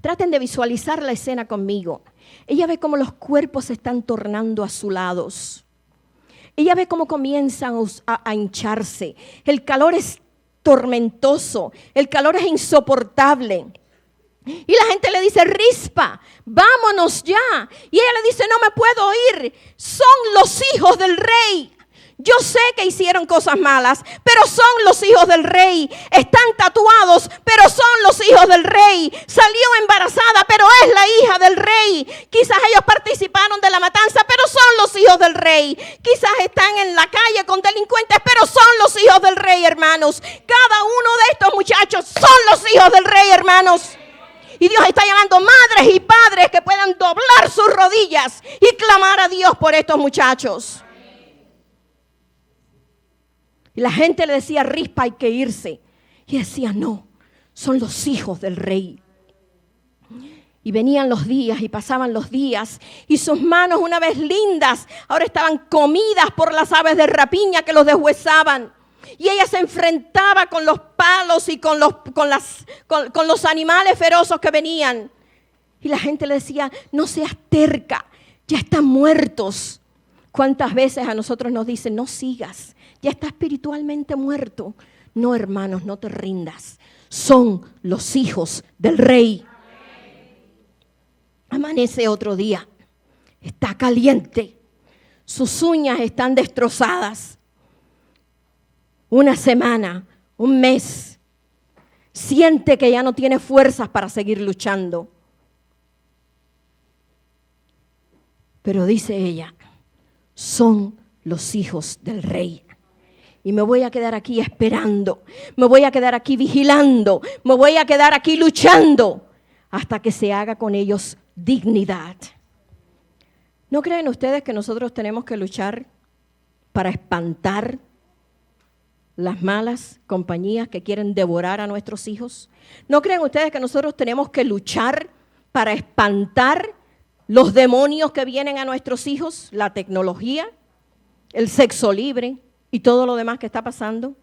Traten de visualizar la escena conmigo. Ella ve cómo los cuerpos se están tornando azulados. Ella ve cómo comienzan a hincharse. El calor es tormentoso, el calor es insoportable. Y la gente le dice, Rispa, vámonos ya. Y ella le dice, no me puedo ir, son los hijos del rey. Yo sé que hicieron cosas malas, pero son los hijos del rey. Están tatuados, pero son los hijos del rey. Salió embarazada, pero es la hija del rey. Quizás ellos participaron de la matanza, pero son los hijos del rey. Quizás están en la calle con delincuentes, pero son los hijos del rey, hermanos. Cada uno de estos muchachos son los hijos del rey, hermanos. Y Dios está llamando madres y padres que puedan doblar sus rodillas y clamar a Dios por estos muchachos. Y la gente le decía, Rispa, hay que irse. Y decía, no, son los hijos del rey. Y venían los días y pasaban los días. Y sus manos, una vez lindas, ahora estaban comidas por las aves de rapiña que los deshuesaban. Y ella se enfrentaba con los palos y con los animales feroces que venían. Y la gente le decía, no seas terca, ya están muertos. ¿Cuántas veces a nosotros nos dicen, no sigas? Ya está espiritualmente muerto. No, hermanos, no te rindas. Son los hijos del rey. Amanece otro día. Está caliente. Sus uñas están destrozadas. Una semana, un mes. Siente que ya no tiene fuerzas para seguir luchando. Pero dice ella, son los hijos del rey. Y me voy a quedar aquí esperando, me voy a quedar aquí vigilando, me voy a quedar aquí luchando hasta que se haga con ellos dignidad. ¿No creen ustedes que nosotros tenemos que luchar para espantar las malas compañías que quieren devorar a nuestros hijos? ¿No creen ustedes que nosotros tenemos que luchar para espantar los demonios que vienen a nuestros hijos? La tecnología, el sexo libre y todo lo demás que está pasando.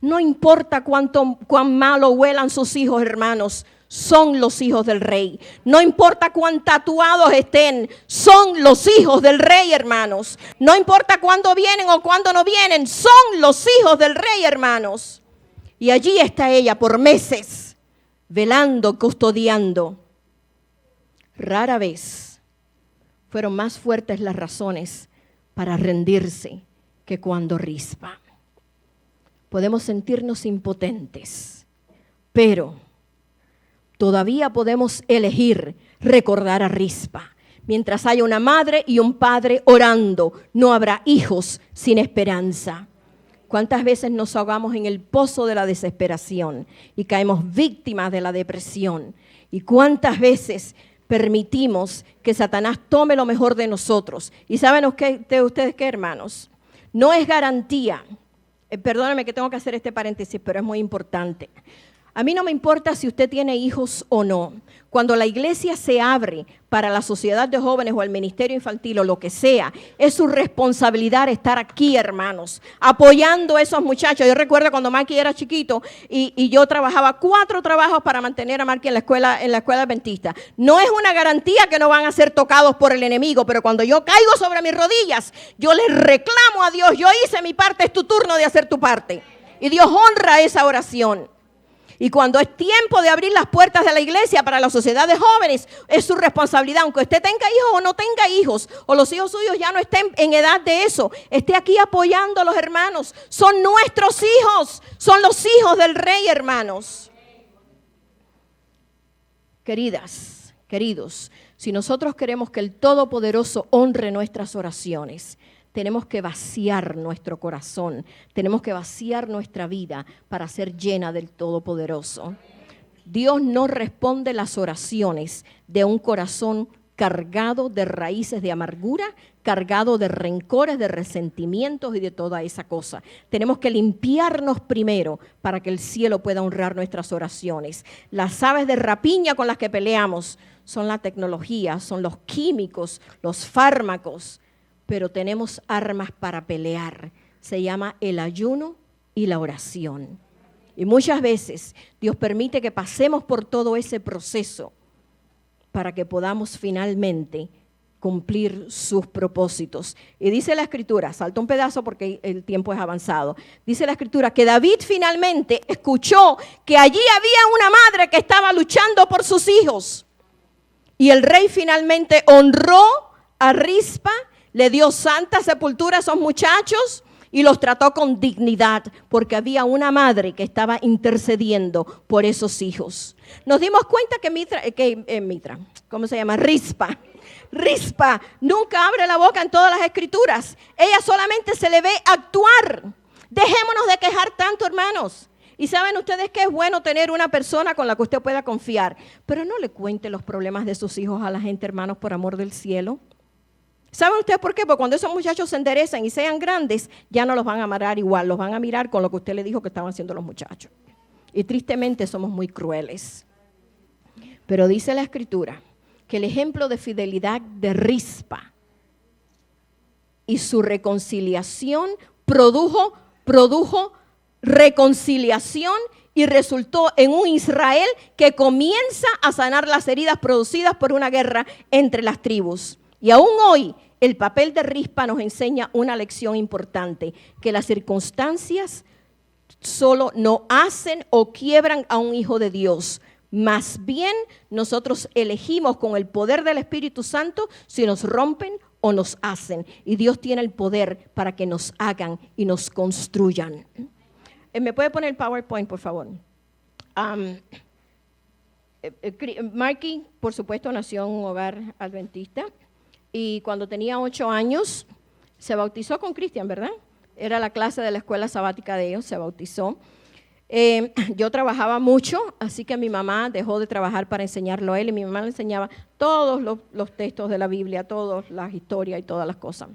No importa cuán malo huelan sus hijos, hermanos, son los hijos del rey. No importa cuán tatuados estén, son los hijos del rey, hermanos. No importa cuándo vienen o cuándo no vienen, son los hijos del rey, hermanos. Y allí está ella por meses, velando, custodiando. Rara vez fueron más fuertes las razones para rendirse que cuando Rispa. Podemos sentirnos impotentes, pero todavía podemos elegir recordar a Rispa. Mientras haya una madre y un padre orando, no habrá hijos sin esperanza. ¿Cuántas veces nos ahogamos en el pozo de la desesperación y caemos víctimas de la depresión? ¿Y cuántas veces permitimos que Satanás tome lo mejor de nosotros? ¿Y saben ustedes qué, hermanos? No es garantía. Perdóname que tengo que hacer este paréntesis, pero es muy importante. A mí no me importa si usted tiene hijos o no. Cuando la iglesia se abre para la sociedad de jóvenes o el ministerio infantil o lo que sea, es su responsabilidad estar aquí, hermanos, apoyando a esos muchachos. Yo recuerdo cuando Marky era chiquito y yo trabajaba 4 trabajos para mantener a Marky en la escuela adventista. No es una garantía que no van a ser tocados por el enemigo, pero cuando yo caigo sobre mis rodillas, yo les reclamo a Dios: yo hice mi parte, es tu turno de hacer tu parte. Y Dios honra esa oración. Y cuando es tiempo de abrir las puertas de la iglesia para la sociedad de jóvenes, es su responsabilidad, aunque usted tenga hijos o no tenga hijos, o los hijos suyos ya no estén en edad de eso, esté aquí apoyando a los hermanos. Son nuestros hijos, son los hijos del rey, hermanos. Queridas, queridos, si nosotros queremos que el Todopoderoso honre nuestras oraciones, tenemos que vaciar nuestro corazón, tenemos que vaciar nuestra vida para ser llena del Todopoderoso. Dios no responde las oraciones de un corazón cargado de raíces de amargura, cargado de rencores, de resentimientos y de toda esa cosa. Tenemos que limpiarnos primero para que el cielo pueda honrar nuestras oraciones. Las aves de rapiña con las que peleamos son la tecnología, son los químicos, los fármacos. Pero tenemos armas para pelear. Se llama el ayuno y la oración. Y muchas veces Dios permite que pasemos por todo ese proceso para que podamos finalmente cumplir sus propósitos. Y dice la Escritura, salto un pedazo porque el tiempo es avanzado, dice la Escritura que David finalmente escuchó que allí había una madre que estaba luchando por sus hijos. Y el rey finalmente honró a Rispa, le dio santa sepultura a esos muchachos y los trató con dignidad porque había una madre que estaba intercediendo por esos hijos. Nos dimos cuenta que Rispa nunca abre la boca en todas las escrituras. Ella solamente se le ve actuar. Dejémonos de quejar tanto, hermanos. Y saben ustedes que es bueno tener una persona con la que usted pueda confiar. Pero no le cuente los problemas de sus hijos a la gente, hermanos, por amor del cielo. ¿Saben ustedes por qué? Porque cuando esos muchachos se enderezan y sean grandes, ya no los van a mirar igual, los van a mirar con lo que usted le dijo que estaban haciendo los muchachos. Y tristemente somos muy crueles. Pero dice la Escritura que el ejemplo de fidelidad de Rispa y su reconciliación produjo reconciliación y resultó en un Israel que comienza a sanar las heridas producidas por una guerra entre las tribus. Y aún hoy el papel de Rispa nos enseña una lección importante, que las circunstancias solo no hacen o quiebran a un hijo de Dios. Más bien nosotros elegimos con el poder del Espíritu Santo si nos rompen o nos hacen. Y Dios tiene el poder para que nos hagan y nos construyan. ¿Me puede poner el PowerPoint, por favor? Marky, por supuesto, nació en un hogar adventista. Y cuando tenía 8 años, se bautizó con Cristian, ¿verdad? Era la clase de la escuela sabática de ellos, se bautizó. Yo trabajaba mucho, así que mi mamá dejó de trabajar para enseñarlo a él. Y mi mamá le enseñaba todos los textos de la Biblia, todas las historias y todas las cosas.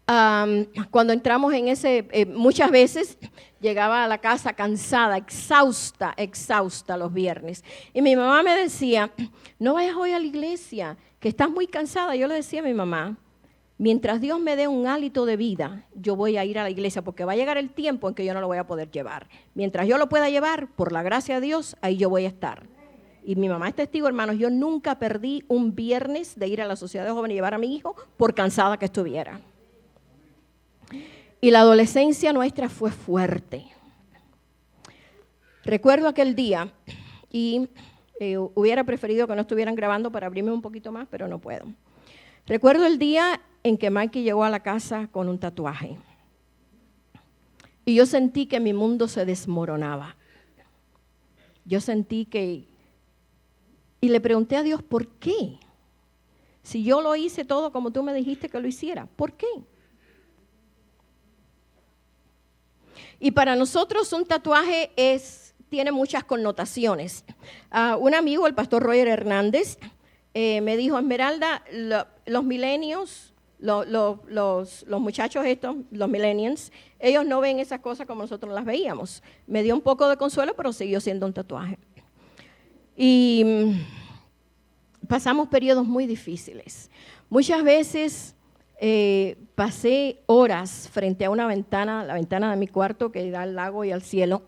cuando entramos en ese, muchas veces llegaba a la casa cansada, exhausta los viernes. Y mi mamá me decía, no vayas hoy a la iglesia, que estás muy cansada. Yo le decía a mi mamá, mientras Dios me dé un hálito de vida, yo voy a ir a la iglesia, porque va a llegar el tiempo en que yo no lo voy a poder llevar. Mientras yo lo pueda llevar, por la gracia de Dios, ahí yo voy a estar. Y mi mamá es testigo, hermanos, yo nunca perdí un viernes de ir a la sociedad de jóvenes y llevar a mi hijo por cansada que estuviera. Y la adolescencia nuestra fue fuerte. Recuerdo aquel día y hubiera preferido que no estuvieran grabando para abrirme un poquito más, pero no puedo. Recuerdo el día en que Mikey llegó a la casa con un tatuaje. Y yo sentí que mi mundo se desmoronaba. Yo sentí que... Y le pregunté a Dios, ¿por qué? Si yo lo hice todo como tú me dijiste que lo hiciera, ¿por qué? Y para nosotros un tatuaje tiene muchas connotaciones. Un amigo, el pastor Roger Hernández, me dijo, Esmeralda, los millennials, los muchachos estos, los millennials, ellos no ven esas cosas como nosotros las veíamos. Me dio un poco de consuelo, pero siguió siendo un tatuaje. Y pasamos periodos muy difíciles. Muchas veces pasé horas frente a una ventana, la ventana de mi cuarto que da al lago y al cielo,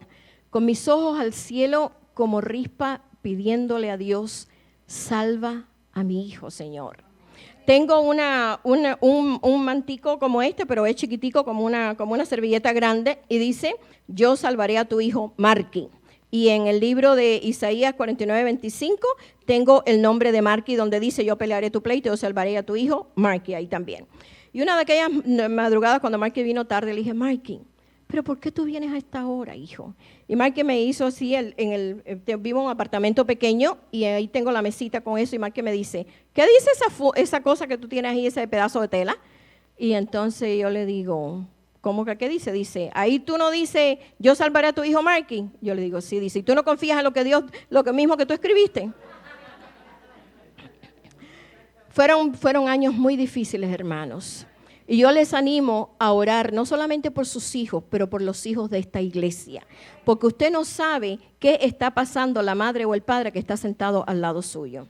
con mis ojos al cielo como rispa, pidiéndole a Dios, salva a mi hijo, Señor. Tengo un mantico como este, pero es chiquitico, como una servilleta grande, y dice, yo salvaré a tu hijo Marky. Y en el libro de Isaías 49:25 tengo el nombre de Marky, donde dice, yo pelearé tu pleito, yo salvaré a tu hijo, Marky, ahí también. Y una de aquellas madrugadas cuando Marky vino tarde, le dije, Marky, ¿pero por qué tú vienes a esta hora, hijo? Y Marky me hizo así, vivo en un apartamento pequeño y ahí tengo la mesita con eso, y Marky me dice, ¿qué dice esa cosa que tú tienes ahí, ese pedazo de tela? Y entonces yo le digo, ¿cómo que qué dice? Dice, ahí tú no dices, yo salvaré a tu hijo Marky. Yo le digo, sí, dice, ¿y tú no confías en lo que Dios, lo que mismo que tú escribiste? Fueron años muy difíciles, hermanos. Y yo les animo a orar, no solamente por sus hijos, pero por los hijos de esta iglesia. Porque usted no sabe qué está pasando la madre o el padre que está sentado al lado suyo.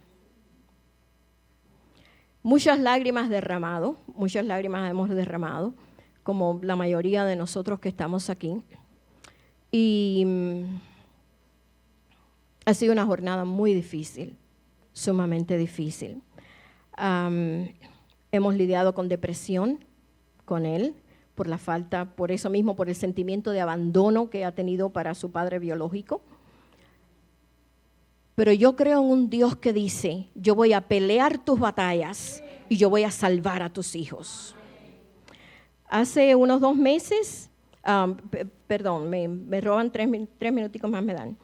Muchas lágrimas hemos derramado, como la mayoría de nosotros que estamos aquí. Y ha sido una jornada muy difícil, sumamente difícil. Hemos lidiado con depresión con él, por eso mismo, por el sentimiento de abandono que ha tenido para su padre biológico. Pero yo creo en un Dios que dice, yo voy a pelear tus batallas y yo voy a salvar a tus hijos. Hace unos 2 meses, me roban 3 minuticos más me dan.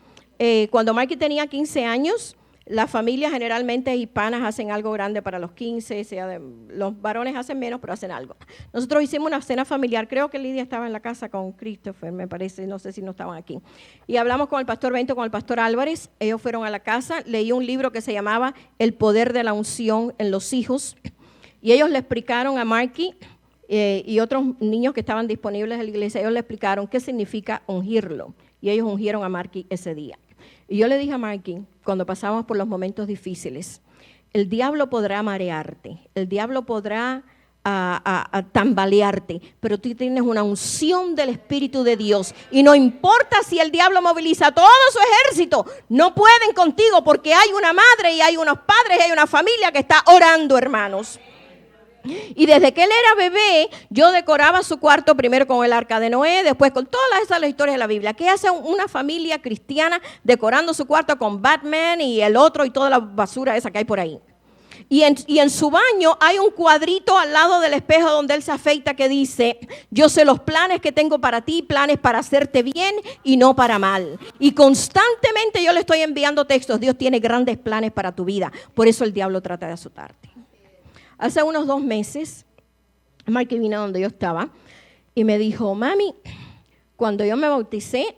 Cuando Marky tenía 15 años, las familias generalmente hispanas hacen algo grande para los 15, los varones hacen menos, pero hacen algo. Nosotros hicimos una cena familiar, creo que Lidia estaba en la casa con Christopher, me parece, no sé si no estaban aquí. Y hablamos con el pastor Bento, con el pastor Álvarez, ellos fueron a la casa, leí un libro que se llamaba El poder de la unción en los hijos, y ellos le explicaron a Marky y otros niños que estaban disponibles en la iglesia, ellos le explicaron qué significa ungirlo, y ellos ungieron a Marky ese día. Y yo le dije a Marky, cuando pasamos por los momentos difíciles, el diablo podrá marearte, el diablo podrá tambalearte, pero tú tienes una unción del Espíritu de Dios, y no importa si el diablo moviliza todo su ejército, no pueden contigo, porque hay una madre y hay unos padres y hay una familia que está orando, hermanos. Y desde que él era bebé, yo decoraba su cuarto primero con el arca de Noé, después con todas esas historias de la Biblia. ¿Qué hace una familia cristiana decorando su cuarto con Batman y el otro y toda la basura esa que hay por ahí? Y en su baño hay un cuadrito al lado del espejo donde él se afeita que dice, yo sé los planes que tengo para ti, planes para hacerte bien y no para mal. Y constantemente yo le estoy enviando textos, Dios tiene grandes planes para tu vida, por eso el diablo trata de azotarte. Hace unos 2 meses, Marky vino donde yo estaba y me dijo, mami, cuando yo me bauticé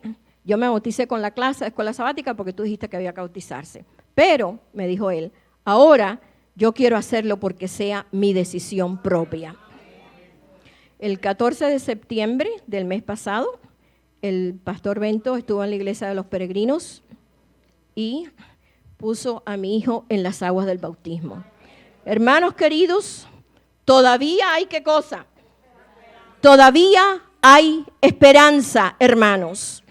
con la escuela sabática porque tú dijiste que había que bautizarse. Pero, me dijo él, ahora yo quiero hacerlo porque sea mi decisión propia. El 14 de septiembre del mes pasado, el pastor Bento estuvo en la iglesia de los peregrinos y puso a mi hijo en las aguas del bautismo. Hermanos queridos, todavía hay ¿qué cosa? Todavía hay esperanza, hermanos.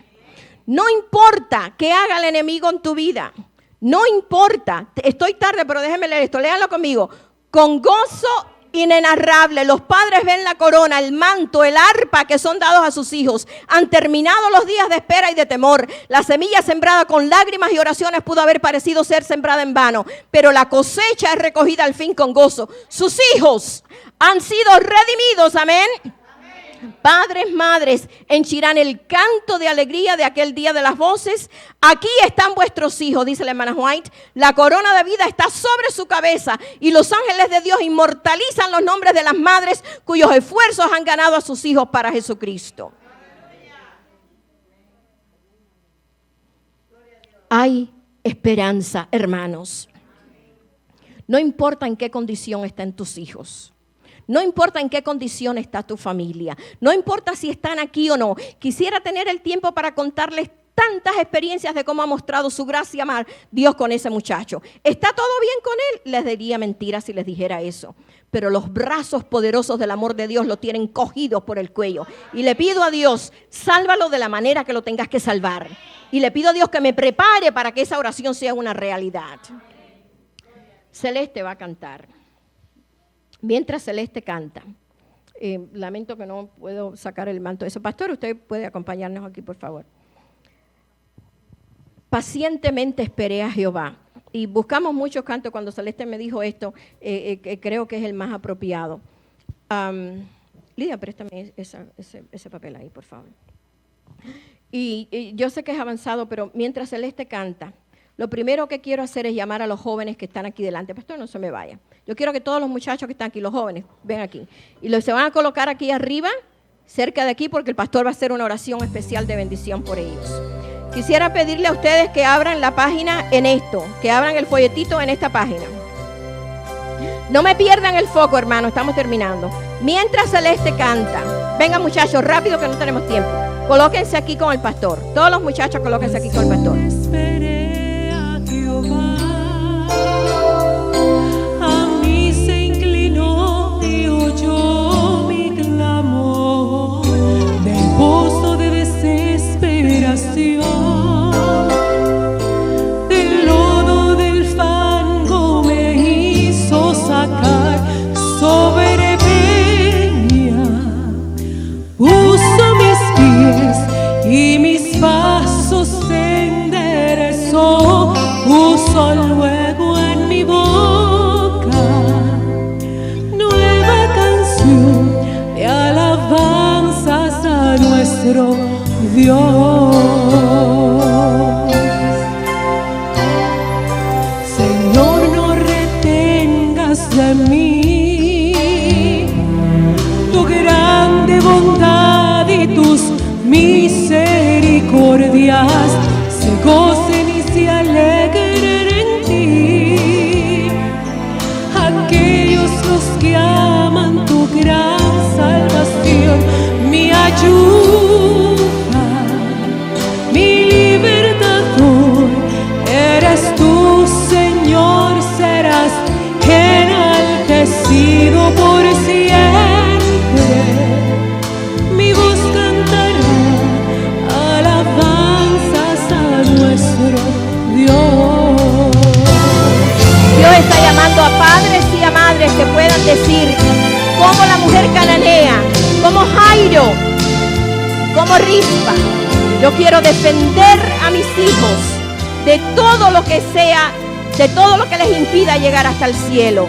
No importa qué haga el enemigo en tu vida. No importa. Estoy tarde, pero déjenme leer esto. Léanlo conmigo. Con gozo inenarrable, los padres ven la corona, el manto, el arpa que son dados a sus hijos. Han terminado los días de espera y de temor. La semilla sembrada con lágrimas y oraciones pudo haber parecido ser sembrada en vano, pero la cosecha es recogida al fin con gozo. Sus hijos han sido redimidos, amén. Padres, madres, henchirán el canto de alegría de aquel día de las voces. Aquí están vuestros hijos, dice la hermana White. La corona de vida está sobre su cabeza y los ángeles de Dios inmortalizan los nombres de las madres cuyos esfuerzos han ganado a sus hijos para Jesucristo. Hay esperanza, hermanos. No importa en qué condición están tus hijos. No importa en qué condición está tu familia. No importa si están aquí o no. Quisiera tener el tiempo para contarles tantas experiencias de cómo ha mostrado su gracia amar Dios con ese muchacho. ¿Está todo bien con él? Les diría mentiras si les dijera eso. Pero los brazos poderosos del amor de Dios lo tienen cogido por el cuello. Y le pido a Dios, sálvalo de la manera que lo tengas que salvar. Y le pido a Dios que me prepare para que esa oración sea una realidad. Celeste va a cantar. Mientras Celeste canta, lamento que no puedo sacar el manto de eso. Pastor, usted puede acompañarnos aquí, por favor. Pacientemente esperé a Jehová. Y buscamos muchos cantos. Cuando Celeste me dijo esto, creo que es el más apropiado. Lidia, préstame ese papel ahí, por favor. Y yo sé que es avanzado, pero mientras Celeste canta, lo primero que quiero hacer es llamar a los jóvenes que están aquí delante. Pastor, no se me vaya. Yo quiero que todos los muchachos que están aquí, los jóvenes, ven aquí. Y se van a colocar aquí arriba, cerca de aquí, porque el pastor va a hacer una oración especial de bendición por ellos. Quisiera pedirle a ustedes que abran la página en esto, que abran el folletito en esta página. No me pierdan el foco, hermano, estamos terminando. Mientras Celeste canta, vengan muchachos, rápido que no tenemos tiempo. Colóquense aquí con el pastor. Todos los muchachos colóquense aquí con el pastor. A mí se inclinó y oyó mi clamor del pozo de desesperación, del lodo del fango me hizo sacar sobre peña, puso mis pies y mis pasos enderezó, puso luego en mi boca nueva canción de alabanzas a nuestro Dios. Señor, no retengas de mí tu grande bondad y tus misericordias se gocen y se alegren en ti. Aquellos los que aman tu gran salvación, mi ayuda, mi libertador, eres tú, Señor, serás enaltecido por siempre. Mi voz cantará alabanzas a nuestro Dios. Dios está llamando a padres y a madres que puedan decir, como la mujer cananea, como Jairo, como Rispa, yo quiero defender a mis hijos de todo lo que sea, de todo lo que les impida llegar hasta el cielo.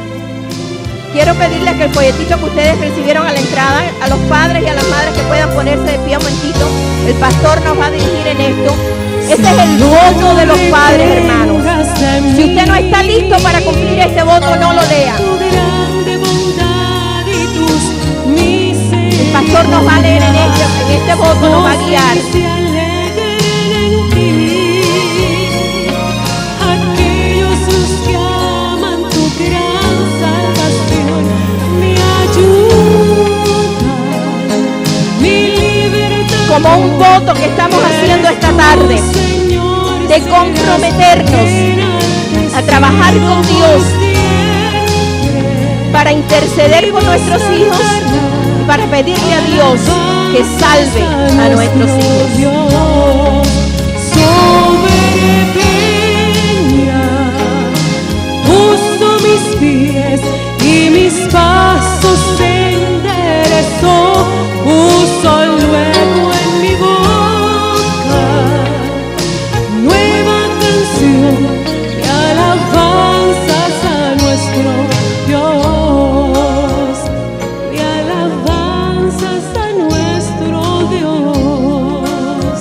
Quiero pedirles que el folletito que ustedes recibieron a la entrada, a los padres y a las madres que puedan ponerse de pie un momentito, el pastor nos va a dirigir en esto. Ese es el voto de los padres, hermanos. Si usted no está listo para cumplir ese voto, no lo lea. El pastor nos va a leer en este voto, nos va a guiar. Aquellos los que aman tu gran salvación, mi ayuda, de comprometernos a trabajar con Dios para interceder por nuestros hijos y para pedirle a Dios que salve a nuestros hijos. Sobre peña puso mis pies y mis pasos enderezó, puso luego en mi boca nueva canción de alabanzas a nuestro Dios, de alabanzas a nuestro Dios,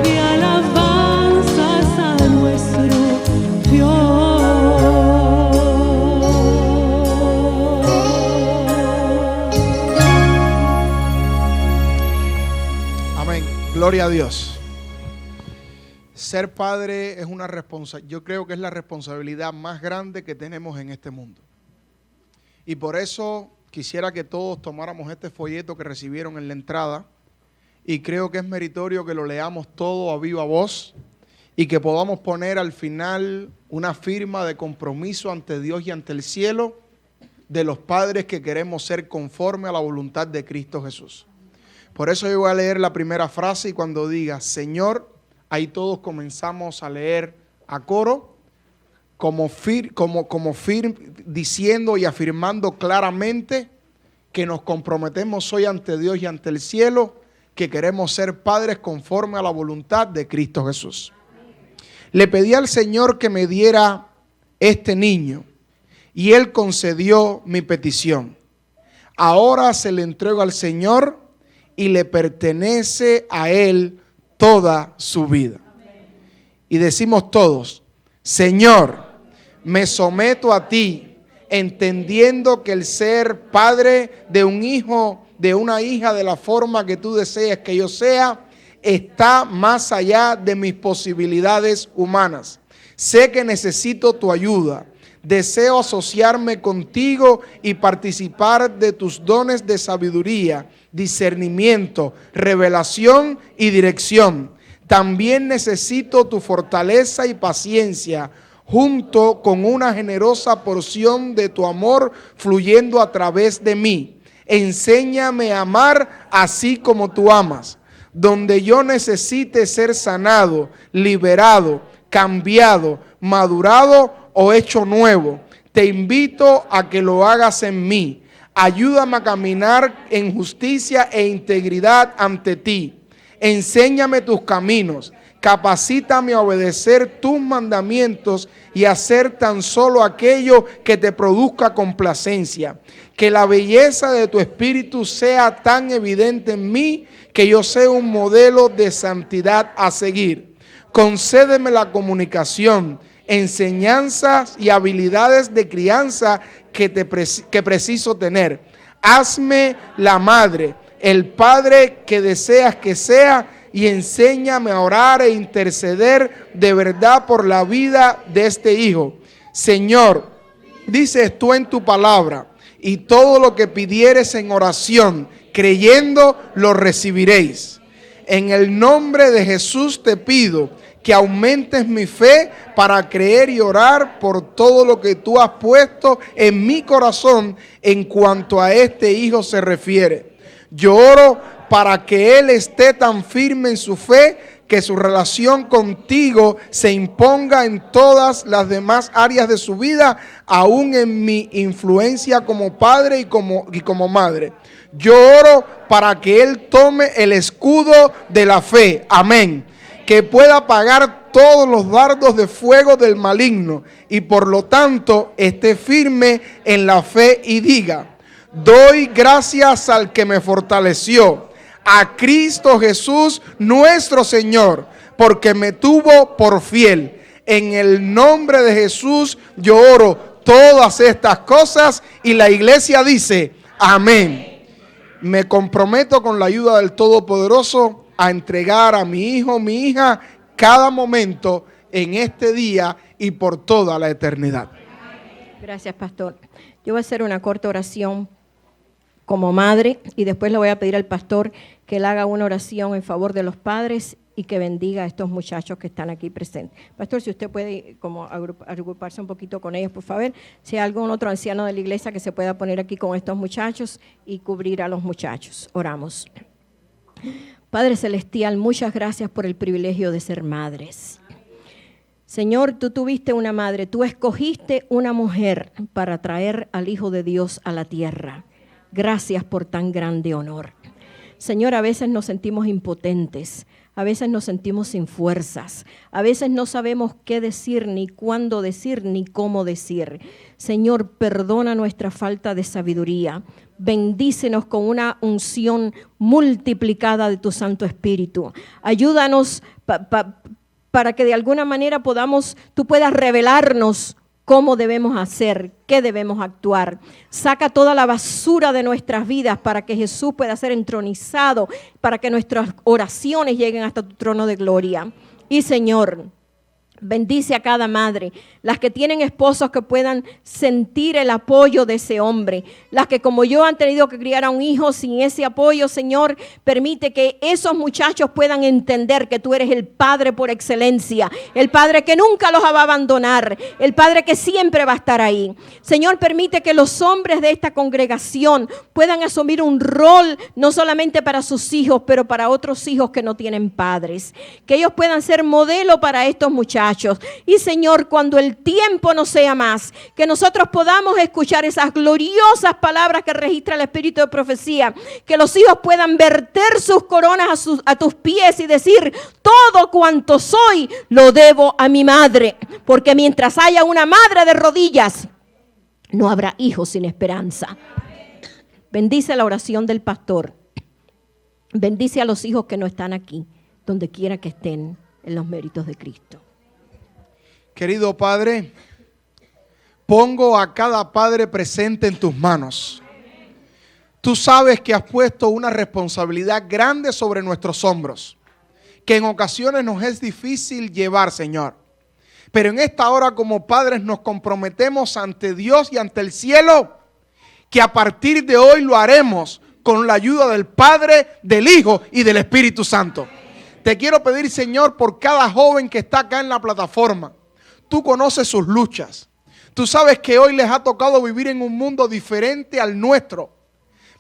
de alabanzas a nuestro Amén. Gloria a Dios. Ser padre es una responsabilidad, yo creo que es la responsabilidad más grande que tenemos en este mundo. Y por eso quisiera que todos tomáramos este folleto que recibieron en la entrada, y creo que es meritorio que lo leamos todo a viva voz y que podamos poner al final una firma de compromiso ante Dios y ante el cielo de los padres que queremos ser conforme a la voluntad de Cristo Jesús. Por eso yo voy a leer la primera frase, y cuando diga Señor, ahí todos comenzamos a leer a coro, diciendo y afirmando claramente que nos comprometemos hoy ante Dios y ante el cielo, que queremos ser padres conforme a la voluntad de Cristo Jesús. Le pedí al Señor que me diera este niño, y Él concedió mi petición. Ahora se le entrego al Señor y le pertenece a Él toda su vida. Y decimos todos, Señor, me someto a ti, entendiendo que el ser padre de un hijo, de una hija, de la forma que tú deseas que yo sea, está más allá de mis posibilidades humanas. Sé que necesito tu ayuda. Deseo asociarme contigo y participar de tus dones de sabiduría, discernimiento, revelación y dirección. También necesito tu fortaleza y paciencia, junto con una generosa porción de tu amor fluyendo a través de mí. Enséñame a amar así como tú amas. Donde yo necesite ser sanado, liberado, cambiado, madurado o hecho nuevo, te invito a que lo hagas en mí. Ayúdame a caminar en justicia e integridad ante ti. Enséñame tus caminos. Capacítame a obedecer tus mandamientos y hacer tan solo aquello que te produzca complacencia. Que la belleza de tu espíritu sea tan evidente en mí que yo sea un modelo de santidad a seguir. Concédeme la comunicación, enseñanzas y habilidades de crianza que preciso tener. Hazme la madre, el padre que deseas que sea, y enséñame a orar e interceder de verdad por la vida de este hijo. Señor, dices tú en tu palabra, y todo lo que pidieres en oración, creyendo, lo recibiréis. En el nombre de Jesús te pido que aumentes mi fe para creer y orar por todo lo que tú has puesto en mi corazón en cuanto a este hijo se refiere. Yo oro para que él esté tan firme en su fe que su relación contigo se imponga en todas las demás áreas de su vida, aún en mi influencia como padre y como madre. Yo oro para que él tome el escudo de la fe. Amén. Que pueda apagar todos los dardos de fuego del maligno y por lo tanto esté firme en la fe y diga: doy gracias al que me fortaleció, a Cristo Jesús nuestro Señor, porque me tuvo por fiel. En el nombre de Jesús yo oro todas estas cosas, y la iglesia dice amén. Me comprometo con la ayuda del Todopoderoso a entregar a mi hijo, mi hija, cada momento en este día y por toda la eternidad. Gracias, pastor. Yo voy a hacer una corta oración como madre, y después le voy a pedir al pastor que él haga una oración en favor de los padres y que bendiga a estos muchachos que están aquí presentes. Pastor, si usted puede como agruparse un poquito con ellos, por favor. Si hay algún otro anciano de la iglesia que se pueda poner aquí con estos muchachos y cubrir a los muchachos. Oramos. Padre Celestial, muchas gracias por el privilegio de ser madres. Señor, tú tuviste una madre, tú escogiste una mujer para traer al Hijo de Dios a la tierra. Gracias por tan grande honor. Señor, a veces nos sentimos impotentes, a veces nos sentimos sin fuerzas, a veces no sabemos qué decir, ni cuándo decir, ni cómo decir. Señor, perdona nuestra falta de sabiduría. Bendícenos con una unción multiplicada de tu Santo Espíritu. Ayúdanos para que de alguna manera tú puedas revelarnos cómo debemos hacer, qué debemos actuar. Saca toda la basura de nuestras vidas para que Jesús pueda ser entronizado, para que nuestras oraciones lleguen hasta tu trono de gloria. Y Señor, bendice a cada madre, las que tienen esposos que puedan sentir el apoyo de ese hombre, las que como yo han tenido que criar a un hijo sin ese apoyo. Señor, permite que esos muchachos puedan entender que tú eres el Padre por excelencia, el Padre que nunca los va a abandonar, el Padre que siempre va a estar ahí. Señor, permite que los hombres de esta congregación puedan asumir un rol no solamente para sus hijos, pero para otros hijos que no tienen padres, que ellos puedan ser modelo para estos muchachos. Y Señor, cuando el tiempo no sea más, que nosotros podamos escuchar esas gloriosas palabras que registra el Espíritu de profecía, que los hijos puedan verter sus coronas a tus pies y decir: todo cuanto soy lo debo a mi madre, porque mientras haya una madre de rodillas, no habrá hijos sin esperanza. Bendice la oración del pastor. Bendice a los hijos que no están aquí, donde quiera que estén, en los méritos de Cristo. Querido Padre, pongo a cada padre presente en tus manos. Tú sabes que has puesto una responsabilidad grande sobre nuestros hombros, que en ocasiones nos es difícil llevar, Señor. Pero en esta hora, como padres, nos comprometemos ante Dios y ante el cielo, que a partir de hoy lo haremos con la ayuda del Padre, del Hijo y del Espíritu Santo. Te quiero pedir, Señor, por cada joven que está acá en la plataforma. Tú conoces sus luchas. Tú sabes que hoy les ha tocado vivir en un mundo diferente al nuestro.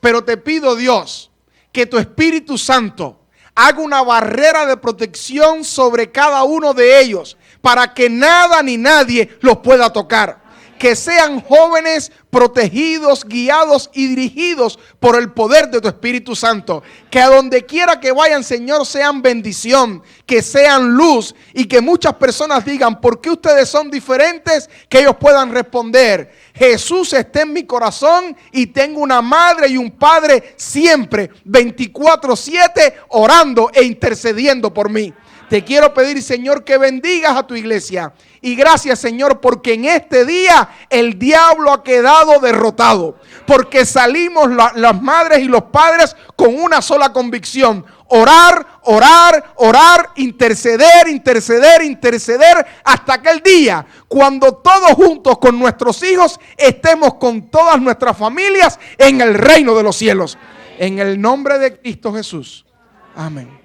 Pero te pido, Dios, que tu Espíritu Santo haga una barrera de protección sobre cada uno de ellos, para que nada ni nadie los pueda tocar. Que sean jóvenes protegidos, guiados y dirigidos por el poder de tu Espíritu Santo. Que a donde quiera que vayan, Señor, sean bendición, que sean luz, y que muchas personas digan: ¿por qué ustedes son diferentes? Que ellos puedan responder: Jesús está en mi corazón y tengo una madre y un padre siempre 24/7 orando e intercediendo por mí. Te quiero pedir, Señor, que bendigas a tu iglesia. Y gracias, Señor, porque en este día el diablo ha quedado derrotado. Porque salimos las madres y los padres con una sola convicción: orar, orar, orar, interceder, interceder, interceder, hasta aquel día cuando todos juntos con nuestros hijos estemos con todas nuestras familias en el reino de los cielos. En el nombre de Cristo Jesús. Amén.